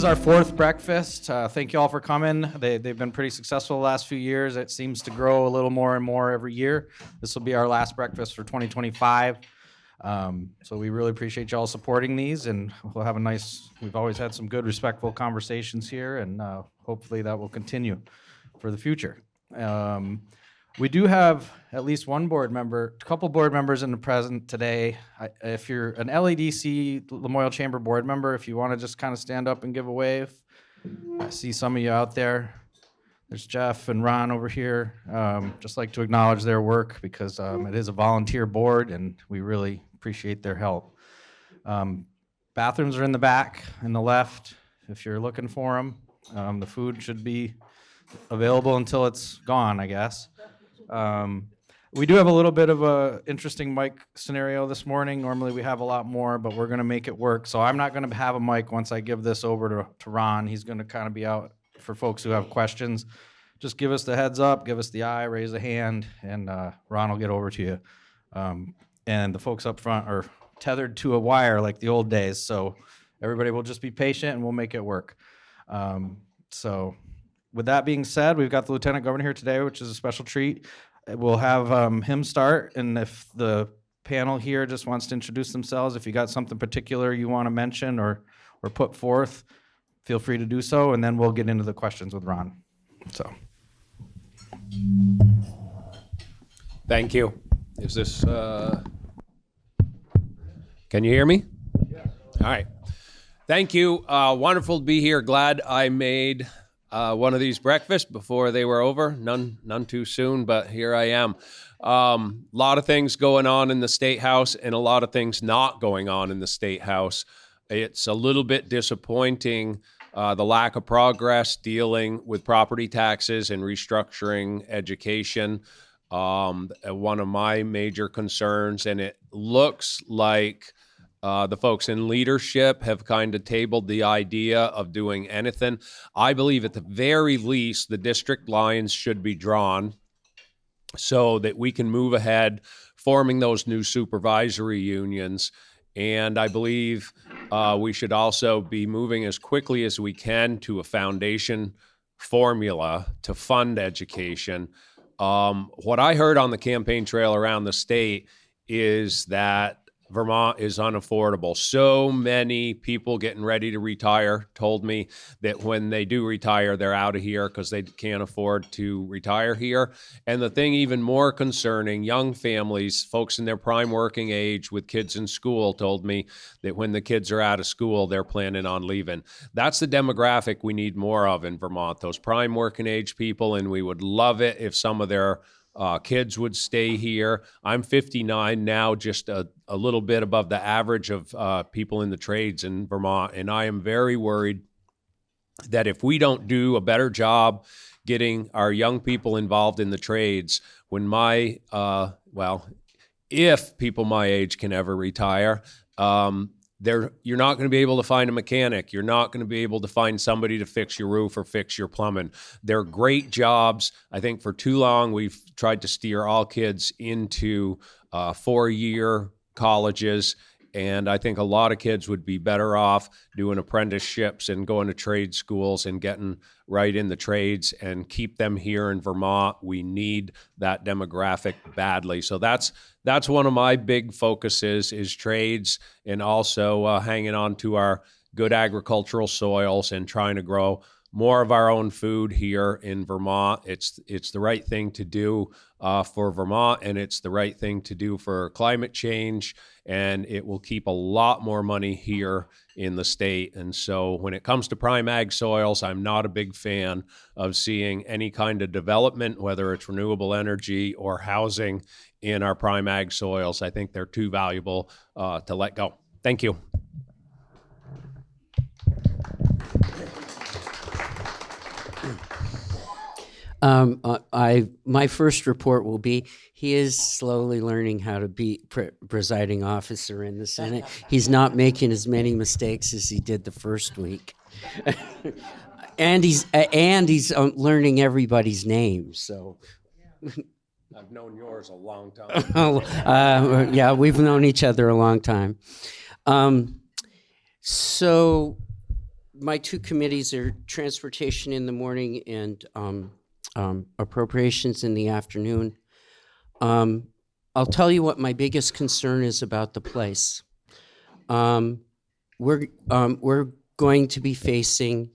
is our fourth breakfast. Thank you all for coming. They've been pretty successful the last few years. It seems to grow a little more and more every year. This will be our last breakfast for 2025. So we really appreciate y'all supporting these, and we'll have we've always had some good, respectful conversations here, and hopefully that will continue for the future. We do have at least one board member, a couple board members in the present today. If you're an LEDC Lamoille Chamber board member, if you want to just kind of stand up and give a wave. I see some of you out there. There's Jeff and Ron over here. Just like to acknowledge their work because it is a volunteer board and we really appreciate their help. Bathrooms are in the back and the left if you're looking for them. The food should be available until it's gone, I guess. We do have a little bit of a interesting mic scenario this morning. Normally we have a lot more, but we're going to make it work. So I'm not going to have a mic once I give this over to Ron. He's going to kind of be out for folks who have questions. Just give us the heads up, give us the eye, raise a hand, and Ron will get over to you. And the folks up front are tethered to a wire like the old days. So everybody will just be patient and we'll make it work. So with that being said, we've got the Lieutenant Governor here today, which is a special treat. We'll have him start, and if the panel here just wants to introduce themselves, if you got something particular you want to mention or put forth, feel free to do so, and then we'll get into the questions with Ron. So, thank you. Is this, can you hear me? Yes. All right. Thank you. Wonderful to be here. Glad I made one of these breakfasts before they were over. None too soon, but here I am. A lot of things going on in the State House and a lot of things not going on in the State House. It's a little bit disappointing, the lack of progress dealing with property taxes and restructuring education. One of my major concerns, and it looks like the folks in leadership have kind of tabled the idea of doing anything. I believe at the very least, the district lines should be drawn so that we can move ahead forming those new supervisory unions. And I believe we should also be moving as quickly as we can to a foundation formula to fund education. What I heard on the campaign trail around the state is that Vermont is unaffordable. So many people getting ready to retire told me that when they do retire, they're out of here because they can't afford to retire here. And the thing even more concerning, young families, folks in their prime working age with kids in school told me that when the kids are out of school, they're planning on leaving. That's the demographic we need more of in Vermont, those prime working age people, and we would love it if some of their kids would stay here. I'm 59 now, just a little bit above the average of people in the trades in Vermont. And I am very worried that if we don't do a better job getting our young people involved in the trades, when if people my age can ever retire, you're not going to be able to find a mechanic. You're not going to be able to find somebody to fix your roof or fix your plumbing. They're great jobs. I think for too long, we've tried to steer all kids into 4-year colleges. And I think a lot of kids would be better off doing apprenticeships and going to trade schools and getting right in the trades and keep them here in Vermont. We need that demographic badly. So that's one of my big focuses is trades and also hanging on to our good agricultural soils and trying to grow more of our own food here in Vermont. It's the right thing to do for Vermont, and it's the right thing to do for climate change, and it will keep a lot more money here in the state. And so when it comes to prime ag soils, I'm not a big fan of seeing any kind of development, whether it's renewable energy or housing in our prime ag soils. I think they're too valuable to let go. Thank you. My first report will be he is slowly learning how to be presiding officer in the Senate. He's not making as many mistakes as he did the first week, and he's learning everybody's names. So I've known yours a long time. Yeah, we've known each other a long time. So my two committees are transportation in the morning and appropriations in the afternoon. I'll tell you what my biggest concern is about the place. We're going to be facing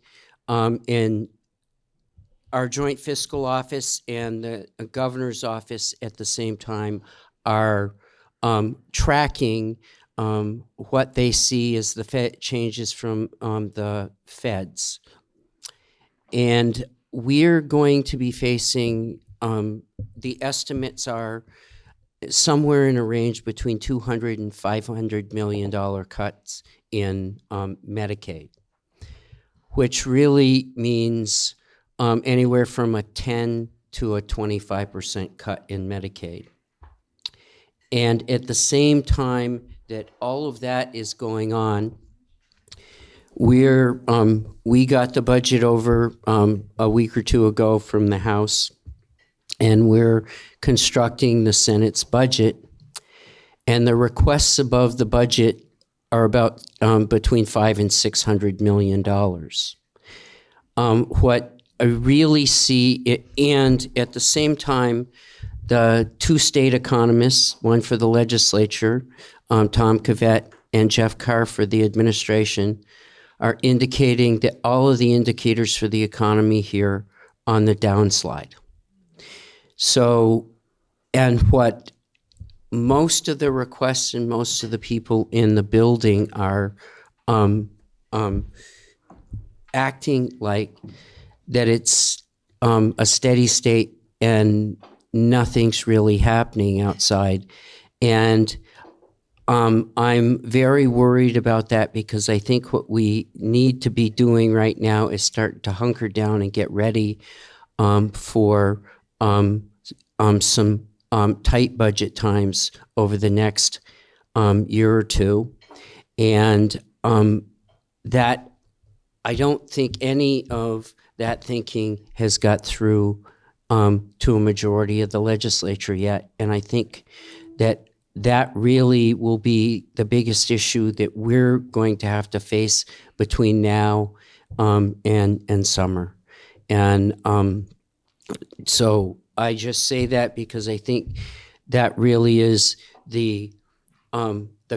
in our joint fiscal office and the governor's office at the same time are tracking what they see as the Fed changes from the feds. And we're going to be facing, the estimates are somewhere in a range between $200 and $500 million cuts in Medicaid, which really means anywhere from a 10 to a 25% cut in Medicaid. And at the same time that all of that is going on, we got the budget over a week or two ago from the House, and we're constructing the Senate's budget. And the requests above the budget are about between $500 and $600 million. What I really see, and at the same time, the two state economists, one for the legislature, Tom Cavett and Jeff Carr for the administration, are indicating that all of the indicators for the economy here on the downslide. So, and what most of the requests and most of the people in the building are acting like that it's a steady state and nothing's really happening outside. And I'm very worried about that because I think what we need to be doing right now is start to hunker down and get ready for some tight budget times over the next year or two. And that I don't think any of that thinking has got through to a majority of the legislature yet. And I think that really will be the biggest issue that we're going to have to face between now and summer. And so I just say that because I think that really is the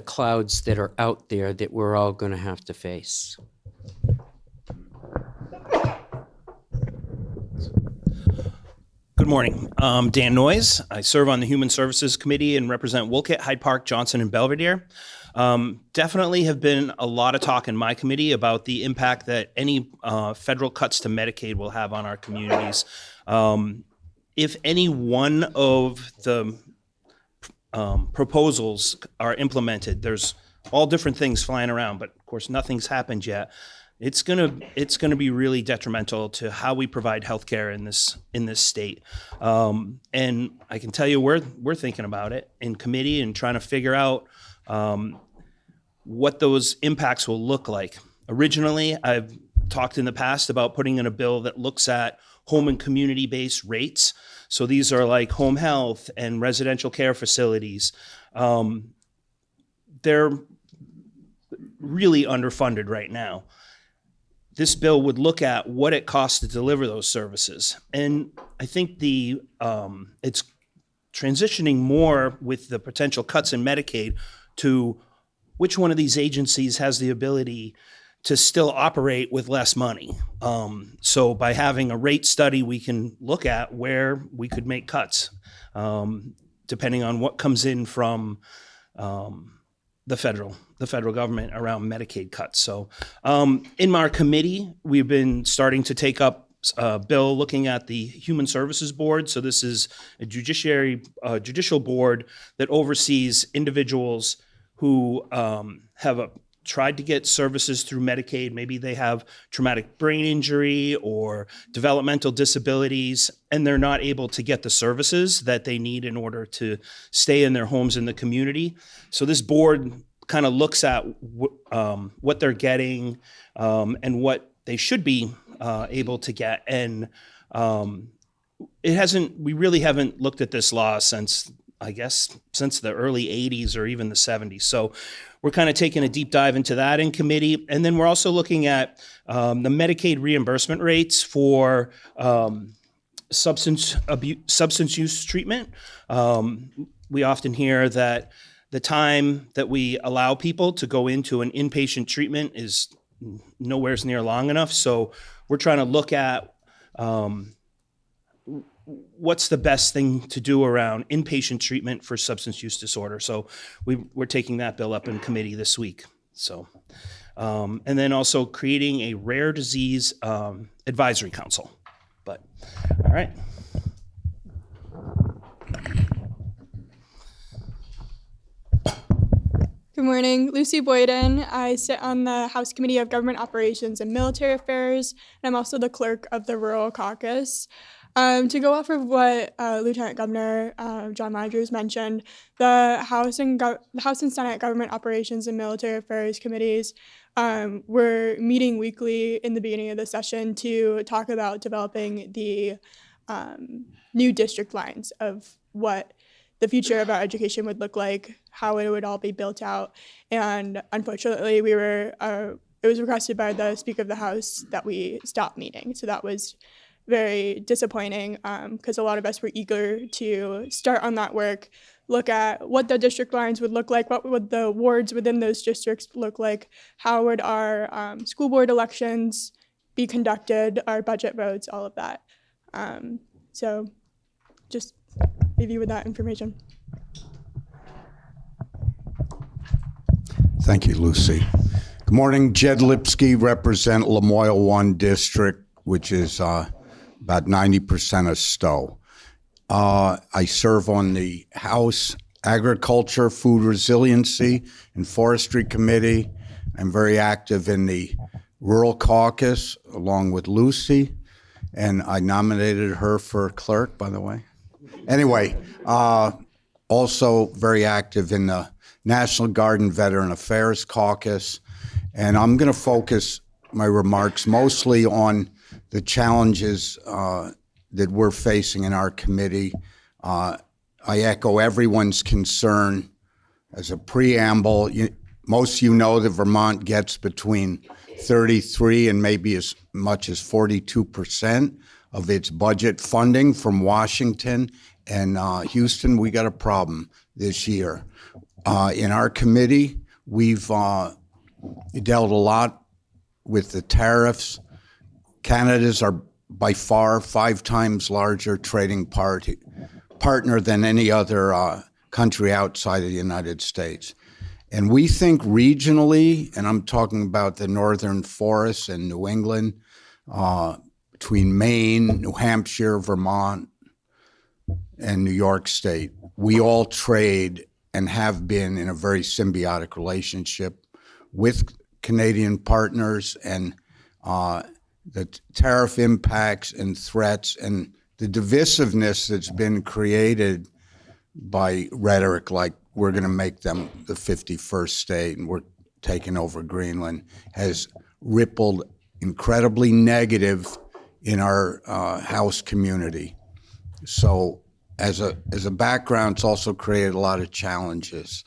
clouds that are out there that we're all going to have to face. Good morning. I'm Dan Noyes. I serve on the Human Services Committee and represent Wolcott, Hyde Park, Johnson, and Belvedere. Definitely have been a lot of talk in my committee about the impact that any federal cuts to Medicaid will have on our communities. If any one of the proposals are implemented, there's all different things flying around, but of course nothing's happened yet. It's gonna be really detrimental to how we provide healthcare in this state. And I can tell you we're thinking about it in committee and trying to figure out what those impacts will look like. Originally, I've talked in the past about putting in a bill that looks at home and community-based rates. So these are like home health and residential care facilities. They're really underfunded right now. This bill would look at what it costs to deliver those services. And I think it's transitioning more with the potential cuts in Medicaid to which one of these agencies has the ability to still operate with less money. So by having a rate study, we can look at where we could make cuts, depending on what comes in from the federal government around Medicaid cuts. So in our committee, we've been starting to take up a bill looking at the Human Services Board. So this is a judicial board that oversees individuals who have tried to get services through Medicaid. Maybe they have traumatic brain injury or developmental disabilities, and they're not able to get the services that they need in order to stay in their homes in the community. So this board kind of looks at what they're getting and what they should be able to get. And we really haven't looked at this law since I guess, since the early 80s or even the 70s. So we're kind of taking a deep dive into that in committee. And then we're also looking at the Medicaid reimbursement rates for substance use treatment. We often hear that the time that we allow people to go into an inpatient treatment is nowhere near long enough. So we're trying to look at what's the best thing to do around inpatient treatment for substance use disorder. So we're taking that bill up in committee this week. So, and then also creating a rare disease advisory council. But, all right. Good morning, Lucy Boyden. I sit on the House Committee of Government Operations and Military Affairs, and I'm also the clerk of the Rural Caucus. To go off of what Lieutenant Governor John Rodgers mentioned, the House and Senate Government Operations and Military Affairs committees were meeting weekly in the beginning of the session to talk about developing the new district lines of what the future of our education would look like, how it would all be built out. And unfortunately, it was requested by the Speaker of the House that we stop meeting. So that was very disappointing because a lot of us were eager to start on that work, look at what the district lines would look like, what would the wards within those districts look like, how would our school board elections be conducted, our budget votes, all of that. So just leave you with that information. Thank you, Lucy. Good morning, Jed Lipsky, represent Lamoille 1 district, which is about 90% of Stowe. I serve on the House Agriculture, Food Resiliency, and Forestry Committee. I'm very active in the Rural Caucus, along with Lucy, and I nominated her for clerk, by the way. Anyway, also very active in the National Guard and Veteran Affairs Caucus, and I'm going to focus my remarks mostly on the challenges that we're facing in our committee. I echo everyone's concern. As a preamble, most of you know that Vermont gets between 33 and maybe as much as 42% of its budget funding from Washington. And Houston, we got a problem this year. In our committee, we've dealt a lot with the tariffs. Canada's are by far 5 times larger trading partner than any other country outside of the United States. And we think regionally, and I'm talking about the northern forests in New England, between Maine, New Hampshire, Vermont, and New York State, we all trade and have been in a very symbiotic relationship with Canadian partners, and the tariff impacts and threats and the divisiveness that's been created by rhetoric like we're going to make them the 51st state and we're taking over Greenland has rippled incredibly negative in our House community. So as a background, it's also created a lot of challenges.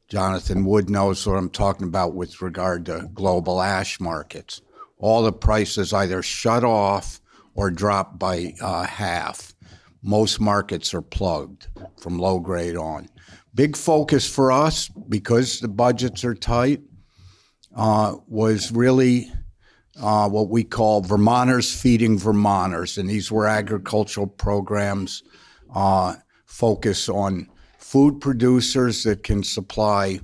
Jonathan Wood knows what I'm talking about with regard to global ash markets. All the prices either shut off or drop by half. Most markets are plugged from low grade on. Big focus for us, because the budgets are tight, was really what we call Vermonters feeding Vermonters. And these were agricultural programs focus on food producers that can supply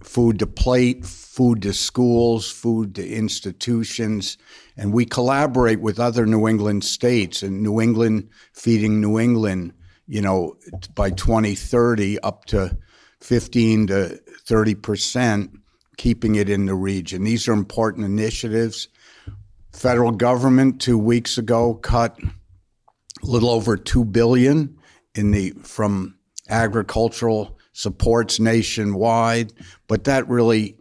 food to plate, food to schools, food to institutions. And we collaborate with other New England states, and New England feeding New England, by 2030 up to 15 to 30%, keeping it in the region. These are important initiatives. Federal government 2 weeks ago cut a little over $2 billion from agricultural supports nationwide, but that really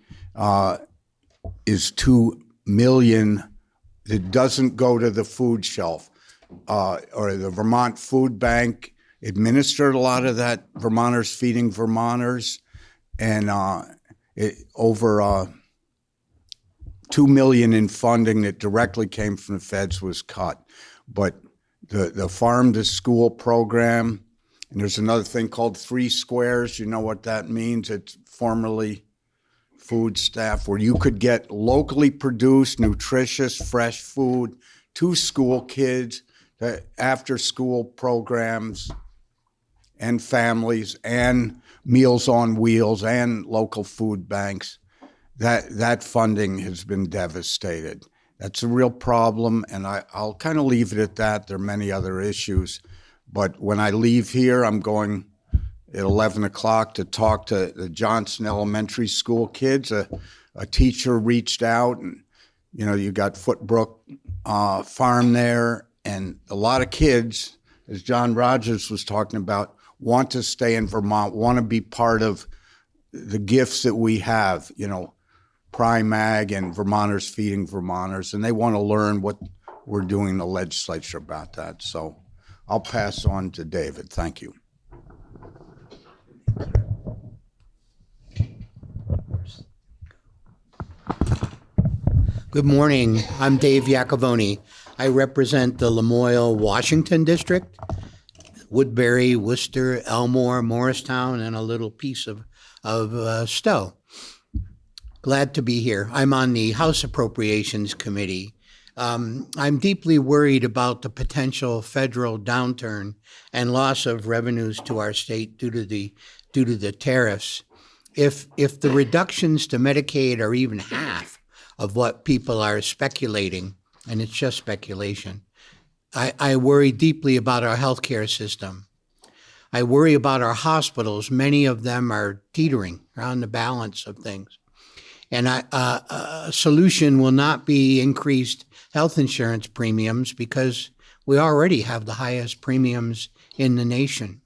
is $2 million that doesn't go to the food shelf or the Vermont Food Bank administered a lot of that Vermonters Feeding Vermonters, and over $2 million in funding that directly came from the feds was cut. But the farm to school program, and there's another thing called 3 Squares. You know what that means? It's formerly food staff, where you could get locally produced, nutritious, fresh food to school kids, after school programs and families, and Meals on Wheels and local food banks. That funding has been devastated. That's a real problem, and I'll kind of leave it at that. There are many other issues, but when I leave here, I'm going at 11 o'clock to talk to the Johnson Elementary School kids. A teacher reached out, and you got Footbrook Farm there, and a lot of kids, as John Rodgers was talking about, want to stay in Vermont, want to be part of the gifts that we have, Prime Ag and Vermonters Feeding Vermonters, and they want to learn what we're doing in the legislature about that. So I'll pass on to David. Thank you. Good morning. I'm Dave Yacovone. I represent the Lamoille-Washington district, Woodbury, Worcester, Elmore, Morristown, and a little piece of Stowe. Glad to be here. I'm on the House Appropriations Committee. I'm deeply worried about the potential federal downturn and loss of revenues to our state due to the tariffs. If the reductions to Medicaid are even half of what people are speculating, and it's just speculation, I worry deeply about our healthcare system. I worry about our hospitals. Many of them are teetering around the balance of things. And a solution will not be increased health insurance premiums, because we already have the highest premiums in the nation.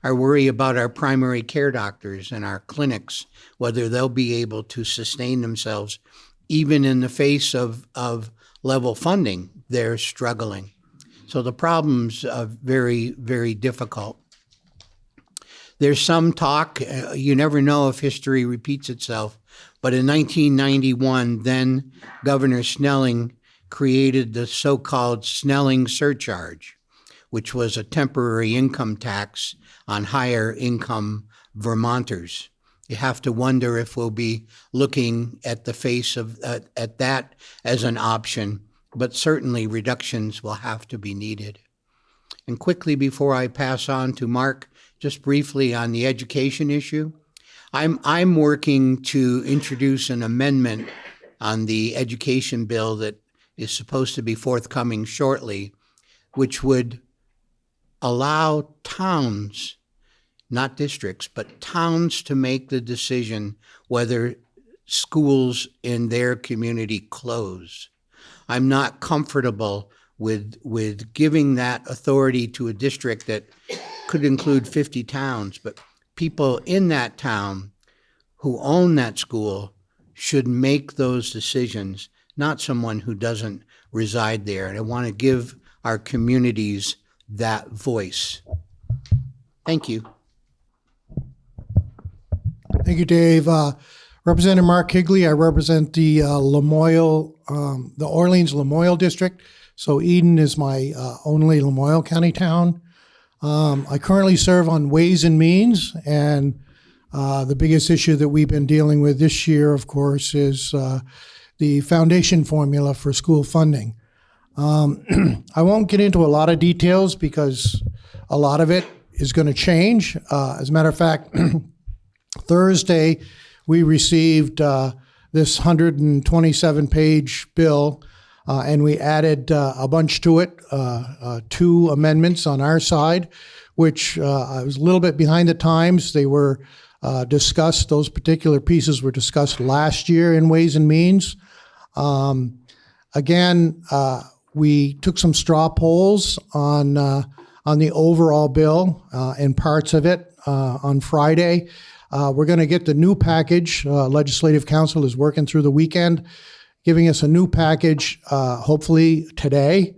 I worry about our primary care doctors and our clinics, whether they'll be able to sustain themselves even in the face of level funding. They're struggling. So the problems are very, very difficult. There's some talk, you never know if history repeats itself, but in 1991, then Governor Snelling created the so-called Snelling surcharge, which was a temporary income tax on higher income Vermonters. You have to wonder if we'll be looking at the face of at that as an option, but certainly reductions will have to be needed. And quickly, before I pass on to Mark, just briefly on the education issue, I'm working to introduce an amendment on the education bill that is supposed to be forthcoming shortly, which would allow towns, not districts, but towns, to make the decision whether schools in their community close. I'm not comfortable with giving that authority to a district that could include 50 towns, but people in that town who own that school should make those decisions, not someone who doesn't reside there. And I want to give our communities that voice. Thank you. Thank you, Dave. Representative Mark Higley. I represent the Lamoille, the Orleans-Lamoille district. So Eden is my only Lamoille County town. I currently serve on Ways and Means, and the biggest issue that we've been dealing with this year, of course, is the foundation formula for school funding. I won't get into a lot of details because a lot of it is going to change. As a matter of fact, Thursday, we received this 127-page bill, and we added a bunch to it, 2 amendments on our side, which I was a little bit behind the times. They were discussed, those particular pieces were discussed last year in Ways and Means. Again, we took some straw polls on the overall bill and parts of it on Friday. We're going to get the new package. Legislative Council is working through the weekend, giving us a new package hopefully today,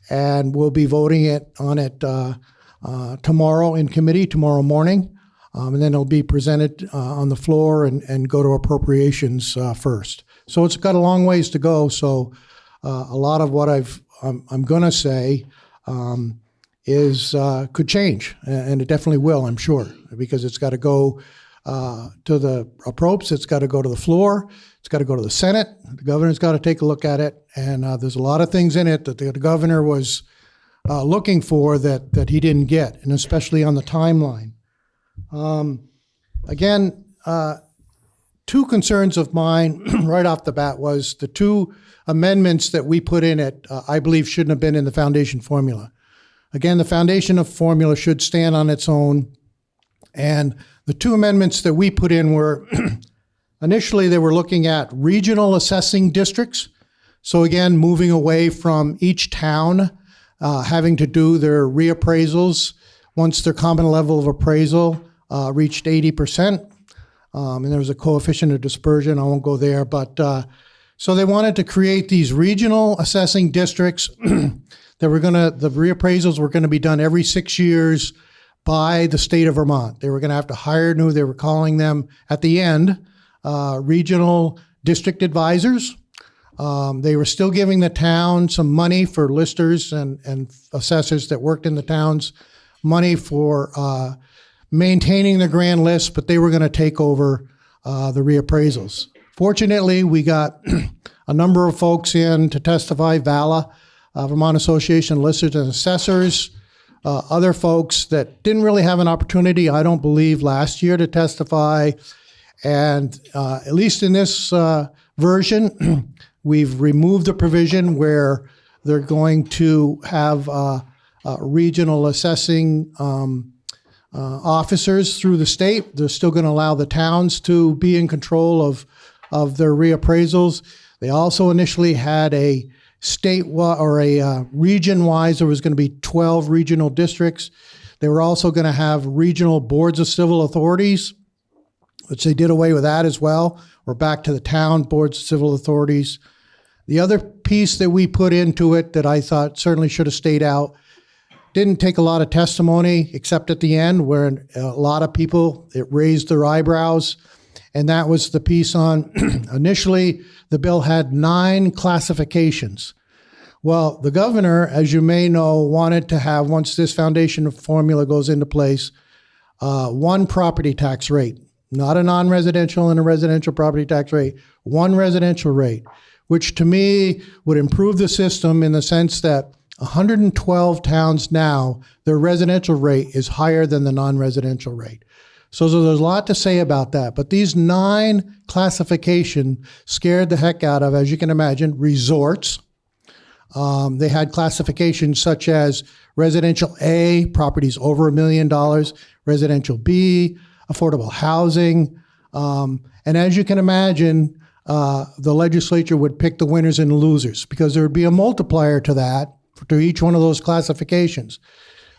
and we'll be voting on it tomorrow in committee, tomorrow morning. And then it'll be presented on the floor and go to appropriations first. So it's got a long ways to go. So a lot of what I'm going to say is could change, and it definitely will, I'm sure, because it's got to go to the appropes, it's got to go to the floor, it's got to go to the Senate, the governor's got to take a look at it, and there's a lot of things in it that the governor was looking for that he didn't get, and especially on the timeline. Again, two concerns of mine right off the bat was the two amendments that we put in it, I believe shouldn't have been in the foundation formula. Again, the foundation of formula should stand on its own. And the two amendments that we put in were, initially they were looking at regional assessing districts. So again, moving away from each town having to do their reappraisals once their common level of appraisal reached 80%. And there was a coefficient of dispersion, I won't go there, but so they wanted to create these regional assessing districts that the reappraisals were gonna be done every 6 years by the state of Vermont. They were gonna have to hire they were calling them at the end, regional district advisors. They were still giving the town some money for listers and assessors that worked in the towns, money for maintaining the grand list, but they were gonna take over the reappraisals. Fortunately, we got a number of folks in to testify, VALA, Vermont Association of Listers and Assessors, other folks that didn't really have an opportunity, I don't believe, last year to testify. And at least in this version, we've removed the provision where they're going to have regional assessing officers through the state. They're still going to allow the towns to be in control of their reappraisals. They also initially had a region-wise, there was going to be 12 regional districts. They were also going to have regional boards of civil authorities, which they did away with that as well. We're back to the town boards of civil authorities. The other piece that we put into it that I thought certainly should have stayed out, didn't take a lot of testimony except at the end where a lot of people, it raised their eyebrows. And that was the piece on, initially, the bill had 9 classifications. Well, the governor, as you may know, wanted to have, once this foundation formula goes into place, one property tax rate, not a non-residential and a residential property tax rate, one residential rate, which to me would improve the system in the sense that 112 towns now, their residential rate is higher than the non-residential rate. So there's a lot to say about that. But these 9 classification scared the heck out of, as you can imagine, resorts. They had classifications such as residential A, properties over $1 million, residential B, affordable housing. And as you can imagine, the legislature would pick the winners and losers because there would be a multiplier to that, to each one of those classifications.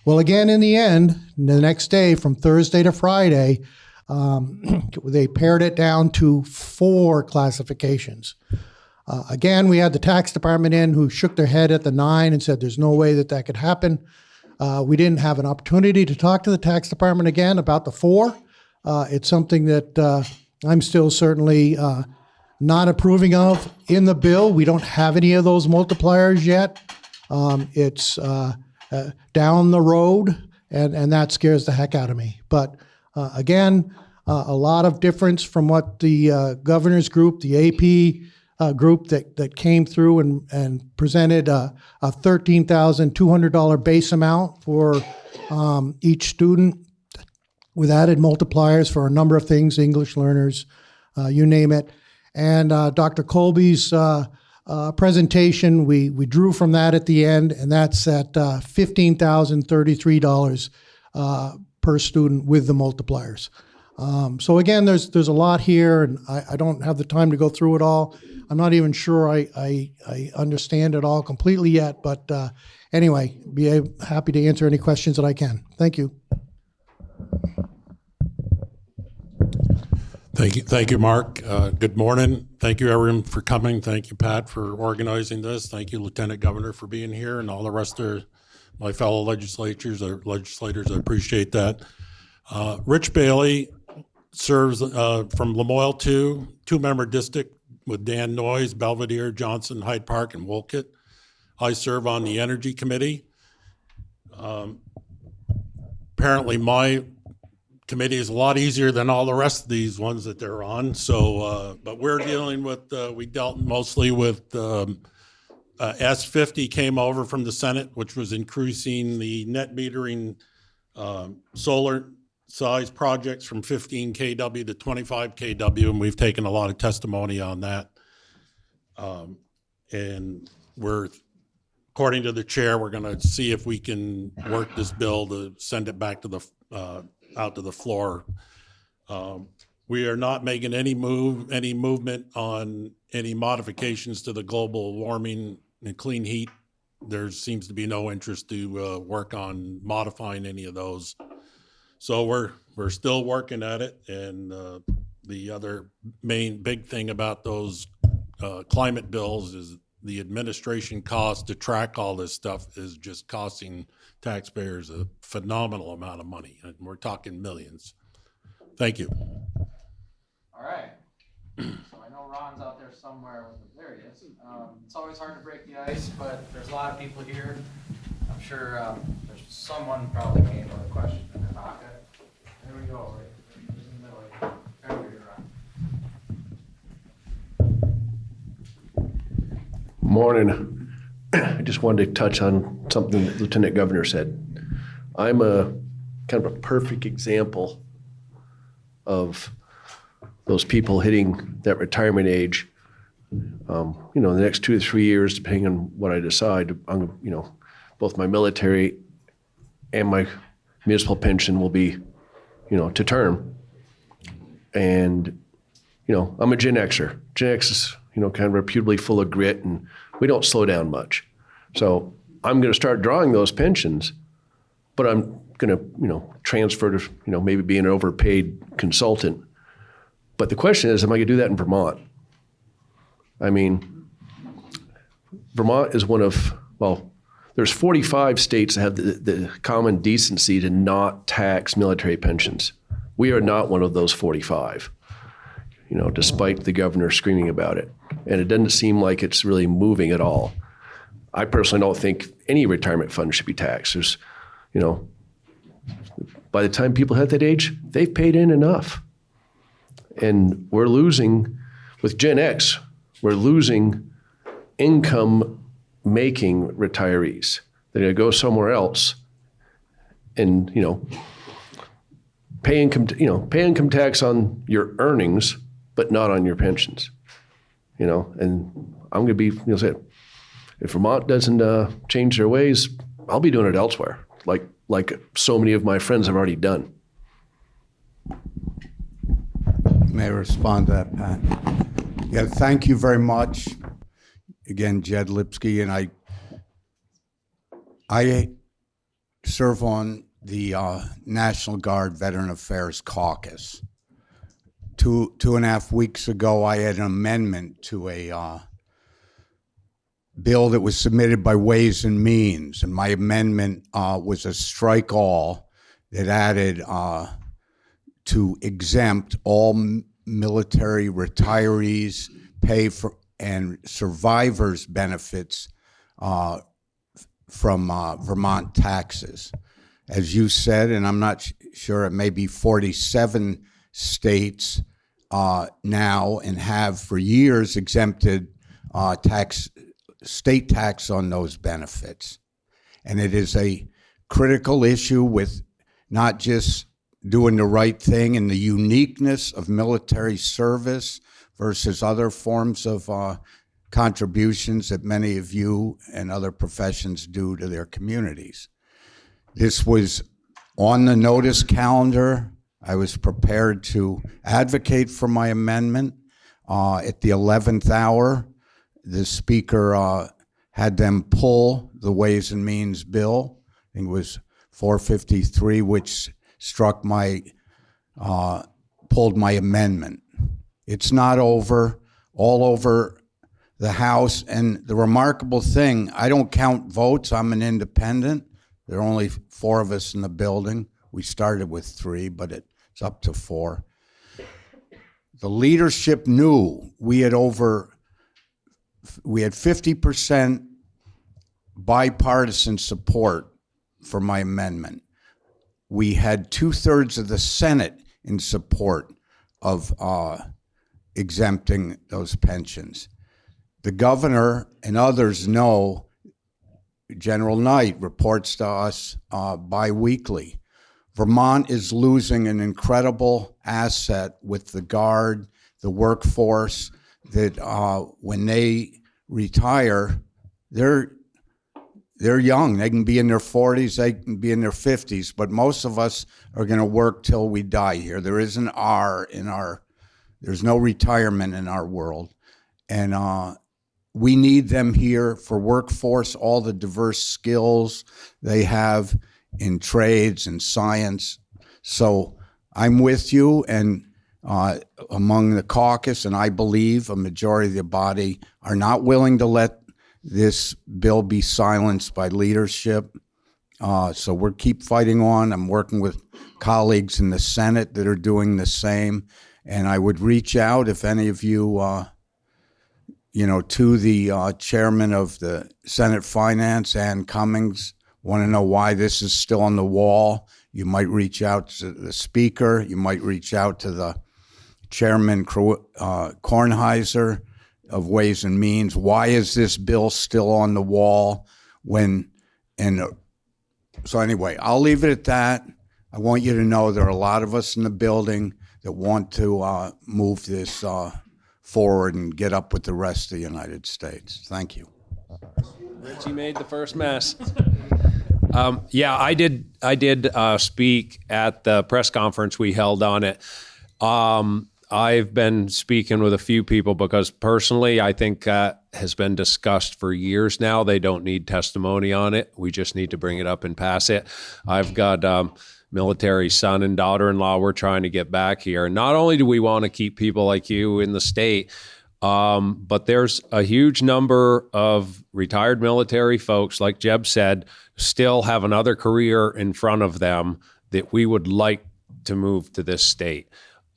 Well, again, in the end, the next day, from Thursday to Friday, they pared it down to 4 classifications. Again, we had the tax department in who shook their head at the 9 and said there's no way that could happen. We didn't have an opportunity to talk to the tax department again about the 4. It's something that I'm still certainly not approving of in the bill. We don't have any of those multipliers yet. It's down the road, and that scares the heck out of me. But again, a lot of difference from what the governor's group, the AP group that came through and presented a $13,200 base amount for each student with added multipliers for a number of things, English learners, you name it. And Dr. Colby's presentation, we drew from that at the end, and that's at $15,033 per student with the multipliers. So again, there's a lot here, and I don't have the time to go through it all. I'm not even sure I understand it all completely yet, but anyway, be happy to answer any questions that I can. Thank you. Thank you, Mark. Good morning. Thank you, everyone, for coming. Thank you, Pat, for organizing this. Thank you, Lieutenant Governor, for being here, and all the rest of my fellow legislators. I appreciate that. Rich Bailey serves from Lamoille 2-member district with Dan Noyes, Belvedere, Johnson, Hyde Park, and Wolcott. I serve on the Energy Committee. Apparently, my committee is a lot easier than all the rest of these ones that they're on. So, but we're dealing with, we dealt mostly with S50 came over from the Senate, which was increasing the net metering solar size projects from 15 kW to 25 kW, and we've taken a lot of testimony on that. And we're, according to the chair, we're going to see if we can work this bill to send it back to the out to the floor. We are not making any movement on any modifications to the global warming and clean heat. There seems to be no interest to work on modifying any of those. So we're still working at it. And the other main big thing about those climate bills is the administration cost to track all this stuff is just costing taxpayers a phenomenal amount of money, and we're talking millions. Thank you. All right. So I know Ron's out there somewhere. There he is. It's always hard to break the ice, but there's a lot of people here. I'm sure there's someone probably came with a question in their pocket. There we go. Right in the middle here. There we go, Ron. Morning. I just wanted to touch on something that Lieutenant Governor said. I'm a kind of a perfect example of those people hitting that retirement age. In the next 2 to 3 years, depending on what I decide, both my military and my municipal pension will be, to term. And, I'm a Gen Xer. Gen X is, kind of reputably full of grit, and we don't slow down much. So I'm going to start drawing those pensions, but I'm going to, transfer to, maybe be an overpaid consultant. But the question is, am I going to do that in Vermont? I mean, Vermont is one of, there's 45 states that have the common decency to not tax military pensions. We are not one of those 45, despite the governor screaming about it. And it doesn't seem like it's really moving at all. I personally don't think any retirement fund should be taxed. There's, by the time people hit that age, they've paid in enough. And we're losing, with Gen X, we're losing income-making retirees. They're going to go somewhere else and, pay income tax on your earnings, but not on your pensions. And I'm going to be, if Vermont doesn't change their ways, I'll be doing it elsewhere, like so many of my friends have already done. May I respond to that, Pat? Yeah, thank you very much. Again, Jed Lipsky, and I serve on the National Guard Veteran Affairs Caucus. Two and a half weeks ago, I had an amendment to a bill that was submitted by Ways and Means, and my amendment was a strike all that added to exempt all military retirees pay for and survivors benefits from Vermont taxes. As you said, and I'm not sure, it may be 47 states now and have for years exempted state tax on those benefits. And it is a critical issue with not just doing the right thing and the uniqueness of military service versus other forms of contributions that many of you and other professions do to their communities. This was on the notice calendar. I was prepared to advocate for my amendment. At the 11th hour, the speaker had them pull the Ways and Means bill. I think it was 453, which struck pulled my amendment. It's not over, all over the House. And the remarkable thing, I don't count votes. I'm an independent. There are only 4 of us in the building. We started with 3, but it's up to 4. The leadership knew we had 50% bipartisan support for my amendment. We had 2/3 of the Senate in support of exempting those pensions. The governor and others know, General Knight reports to us biweekly. Vermont is losing an incredible asset with the Guard, the workforce, that when they retire, they're young. They can be in their 40s, they can be in their 50s, but most of us are going to work till we die here. There is an R in there's no retirement in our world. And we need them here for workforce, all the diverse skills they have in trades and science. So I'm with you, and among the caucus, and I believe a majority of the body are not willing to let this bill be silenced by leadership. So we'll keep fighting on. I'm working with colleagues in the Senate that are doing the same. And I would reach out if any of you, to the chairman of the Senate Finance, Ann Cummings, want to know why this is still on the wall. You might reach out to the speaker. You might reach out to the chairman, Kornheiser, of Ways and Means. Why is this bill still on the wall so anyway, I'll leave it at that. I want you to know there are a lot of us in the building that want to move this forward and get up with the rest of the United States. Thank you. Richie made the first mess. I did speak at the press conference we held on it. I've been speaking with a few people because personally, I think that has been discussed for years now. They don't need testimony on it. We just need to bring it up and pass it. I've got military son and daughter-in-law. We're trying to get back here. And not only do we want to keep people like you in the state, but there's a huge number of retired military folks, like Jeb said, still have another career in front of them that we would like to move to this state.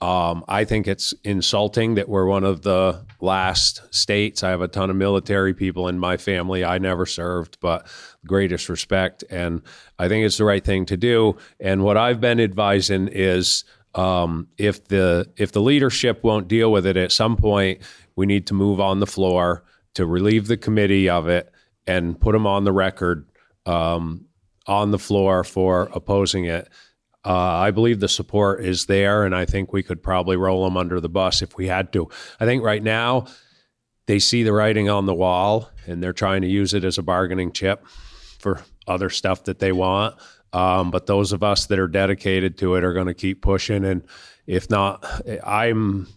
I think it's insulting that we're one of the last states. I have a ton of military people in my family. I never served, but greatest respect. And I think it's the right thing to do. And what I've been advising is if the leadership won't deal with it at some point, we need to move on the floor to relieve the committee of it and put them on the record on the floor for opposing it. I believe the support is there, and I think we could probably roll them under the bus if we had to. I think right now they see the writing on the wall, and they're trying to use it as a bargaining chip for other stuff that they want. But those of us that are dedicated to it are going to keep pushing, and if not, I'm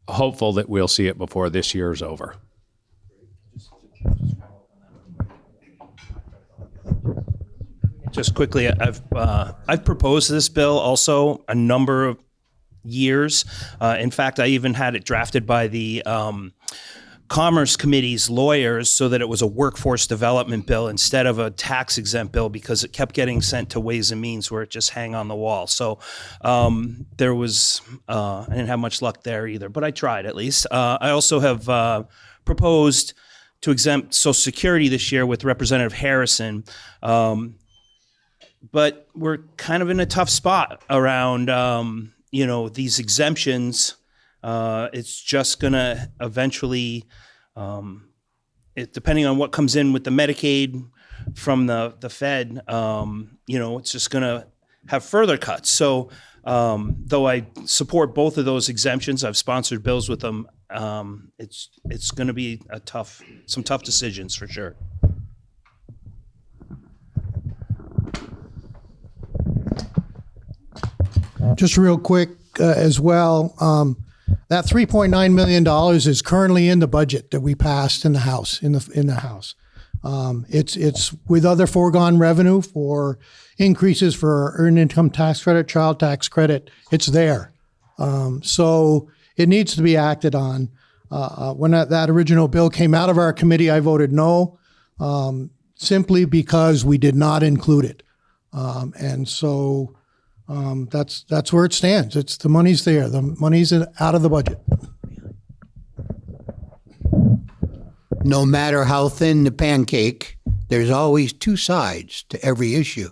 hopeful that we'll see it before this year is over. Just quickly, I've proposed this bill also a number of years. In fact, I even had it drafted by the Commerce Committee's lawyers so that it was a workforce development bill instead of a tax exempt bill, because it kept getting sent to Ways and Means where it just hang on the wall. So there was, I didn't have much luck there either, but I tried at least. I also have proposed to exempt Social Security this year with Representative Harrison. But we're kind of in a tough spot around, these exemptions. It's just going to eventually, depending on what comes in with the Medicaid from the Fed, it's just going to have further cuts. So though I support both of those exemptions, I've sponsored bills with them. It's going to be some tough decisions for sure. Just real quick as well, that $3.9 million is currently in the budget that we passed in the House. It's with other foregone revenue for increases for earned income tax credit, child tax credit. It's there. So it needs to be acted on. When that original bill came out of our committee, I voted no, simply because we did not include it. And so that's where it stands. It's the money's there. The money's out of the budget. No matter how thin the pancake, there's always two sides to every issue.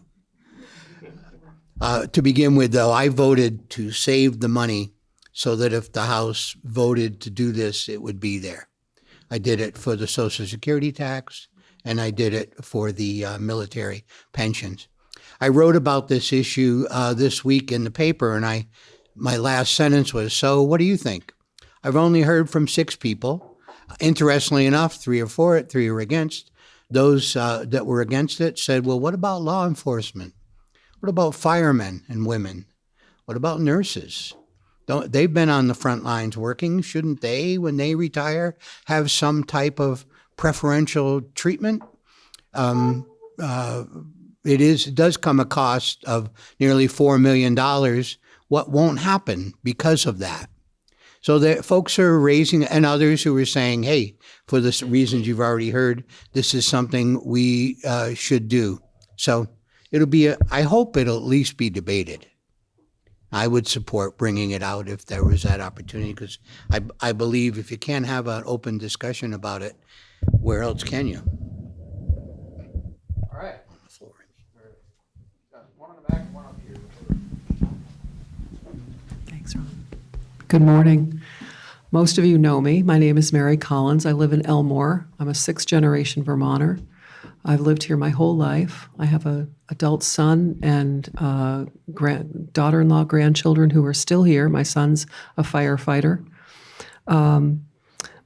To begin with, though, I voted to save the money so that if the House voted to do this, it would be there. I did it for the Social Security tax, and I did it for the military pensions. I wrote about this issue this week in the paper, and my last sentence was, so what do you think? I've only heard from 6 people. Interestingly enough, 3 are for it, 3 are against. Those that were against it said, well, what about law enforcement? What about firemen and women? What about nurses? They've been on the front lines working. Shouldn't they, when they retire, have some type of preferential treatment? It does come a cost of nearly $4 million. What won't happen because of that? So the folks are raising, and others who are saying, hey, for the reasons you've already heard, this is something we should do. So I hope it'll at least be debated. I would support bringing it out if there was that opportunity, because I believe if you can't have an open discussion about it, where else can you? All right. On the floor. One in the back, one up here. Thanks, Ron. Good morning. Most of you know me. My name is Mary Collins. I live in Elmore. I'm a 6th-generation Vermonter. I've lived here my whole life. I have an adult son and daughter-in-law, grandchildren who are still here. My son's a firefighter.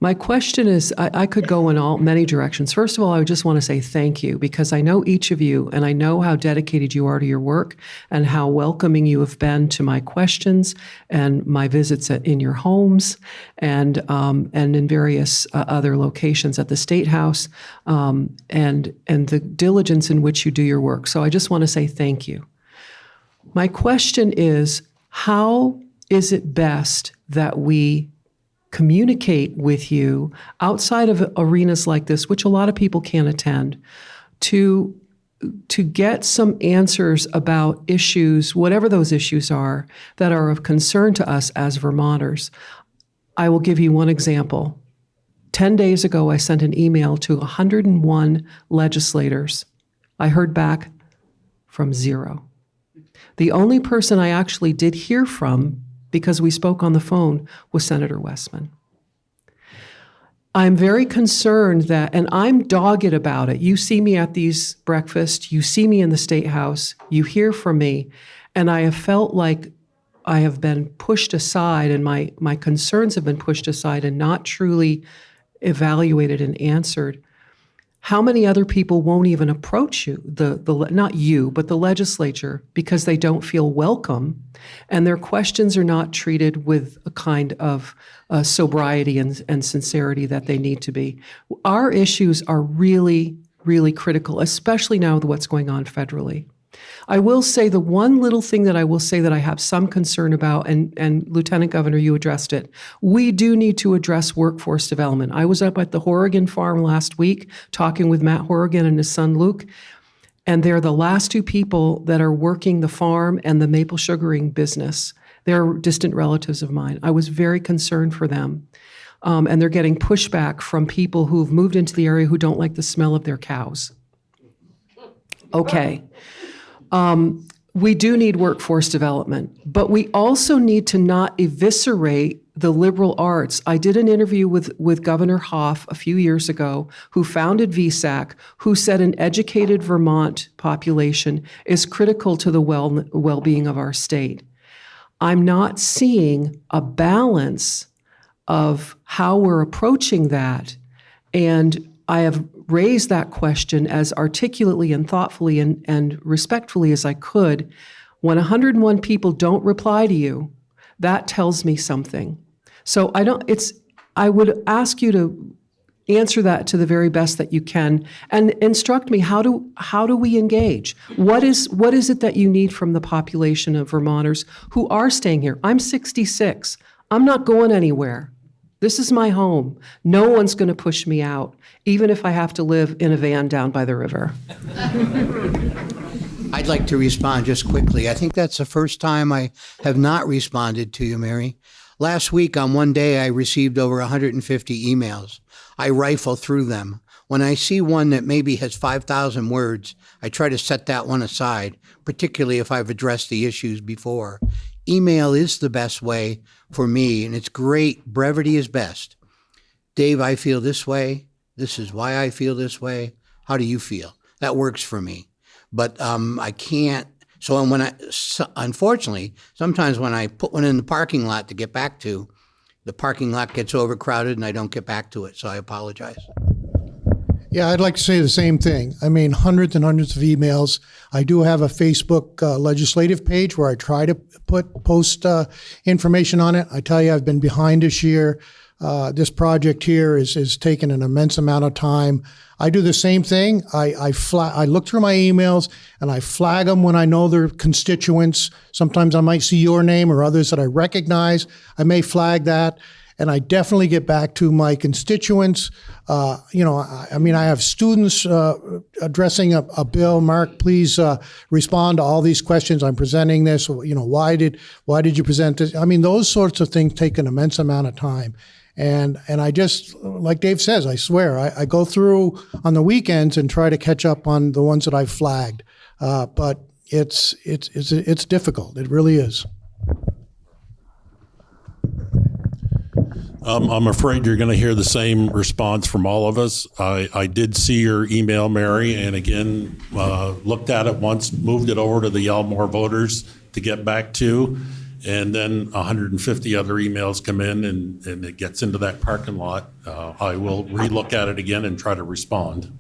My question is, I could go in many directions. First of all, I just want to say thank you, because I know each of you, and I know how dedicated you are to your work and how welcoming you have been to my questions and my visits in your homes and in various other locations at the State House, and the diligence in which you do your work. So I just want to say thank you. My question is, how is it best that we communicate with you outside of arenas like this, which a lot of people can't attend, to get some answers about issues, whatever those issues are, that are of concern to us as Vermonters? I will give you one example. 10 days ago, I sent an email to 101 legislators. I heard back from 0. The only person I actually did hear from, because we spoke on the phone, was Senator Westman. I'm very concerned that, and I'm dogged about it. You see me at these breakfasts, you see me in the State House, you hear from me, and I have felt like I have been pushed aside, and my concerns have been pushed aside and not truly evaluated and answered. How many other people won't even approach you, not you, but the legislature, because they don't feel welcome, and their questions are not treated with a kind of sobriety and sincerity that they need to be? Our issues are really, really critical, especially now with what's going on federally. I will say the one little thing that I will say that I have some concern about, and Lieutenant Governor, you addressed it, we do need to address workforce development. I was up at the Horrigan farm last week talking with Matt Horrigan and his son Luke, and they're the last 2 people that are working the farm and the maple sugaring business. They're distant relatives of mine. I was very concerned for them. And they're getting pushback from people who've moved into the area who don't like the smell of their cows. Okay. We do need workforce development, but we also need to not eviscerate the liberal arts. I did an interview with Governor Hoff a few years ago, who founded VSAC, who said an educated Vermont population is critical to the well-being of our state. I'm not seeing a balance of how we're approaching that, and I have raised that question as articulately and thoughtfully and respectfully as I could. When 101 people don't reply to you, that tells me something. So I would ask you to answer that to the very best that you can and instruct me, how do we engage? What is it that you need from the population of Vermonters who are staying here? I'm 66. I'm not going anywhere. This is my home. No one's going to push me out, even if I have to live in a van down by the river. I'd like to respond just quickly. I think that's the first time I have not responded to you, Mary. Last week on one day, I received over 150 emails. I rifle through them. When I see one that maybe has 5,000 words, I try to set that one aside, particularly if I've addressed the issues before. Email is the best way for me, and it's great. Brevity is best. Dave, I feel this way. This is why I feel this way. How do you feel? That works for me. But I can't. So unfortunately, sometimes when I put one in the parking lot to get back to, the parking lot gets overcrowded and I don't get back to it. So I apologize. Yeah, I'd like to say the same thing. I mean, hundreds and hundreds of emails. I do have a Facebook legislative page where I try to post information on it. I tell you, I've been behind this year. This project here is taking an immense amount of time. I do the same thing. I look through my emails and I flag them when I know they're constituents. Sometimes I might see your name or others that I recognize. I may flag that. And I definitely get back to my constituents. I have students addressing a bill. Mark, please respond to all these questions. I'm presenting this. Why did you present this? I mean, those sorts of things take an immense amount of time. And I just, like Dave says, I swear, I go through on the weekends and try to catch up on the ones that I've flagged. But it's difficult. It really is. I'm afraid you're going to hear the same response from all of us. I did see your email, Mary, and again, looked at it once, moved it over to the Elmore voters to get back to, and then 150 other emails come in and it gets into that parking lot. I will relook at it again and try to respond.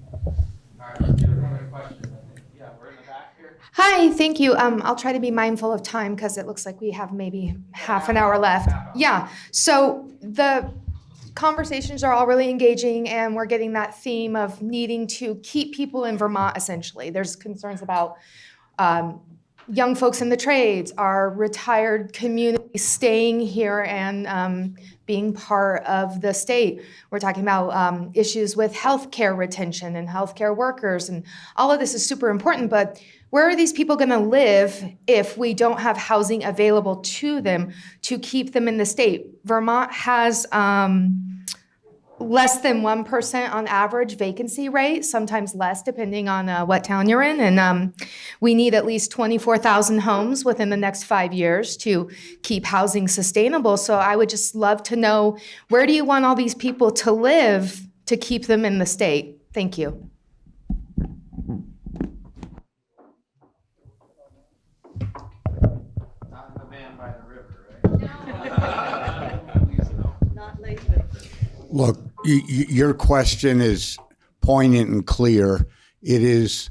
Hi, thank you. I'll try to be mindful of time because it looks like we have maybe half an hour left. Yeah, so the conversations are all really engaging and we're getting that theme of needing to keep people in Vermont, essentially. There's concerns about young folks in the trades, our retired community staying here and being part of the state. We're talking about issues with healthcare retention and healthcare workers, and all of this is super important, but where are these people going to live if we don't have housing available to them to keep them in the state? Vermont has less than 1% on average vacancy rate, sometimes less depending on what town you're in. And we need at least 24,000 homes within the next 5 years to keep housing sustainable. So I would just love to know, where do you want all these people to live to keep them in the state? Thank you. Look, your question is poignant and clear. It is,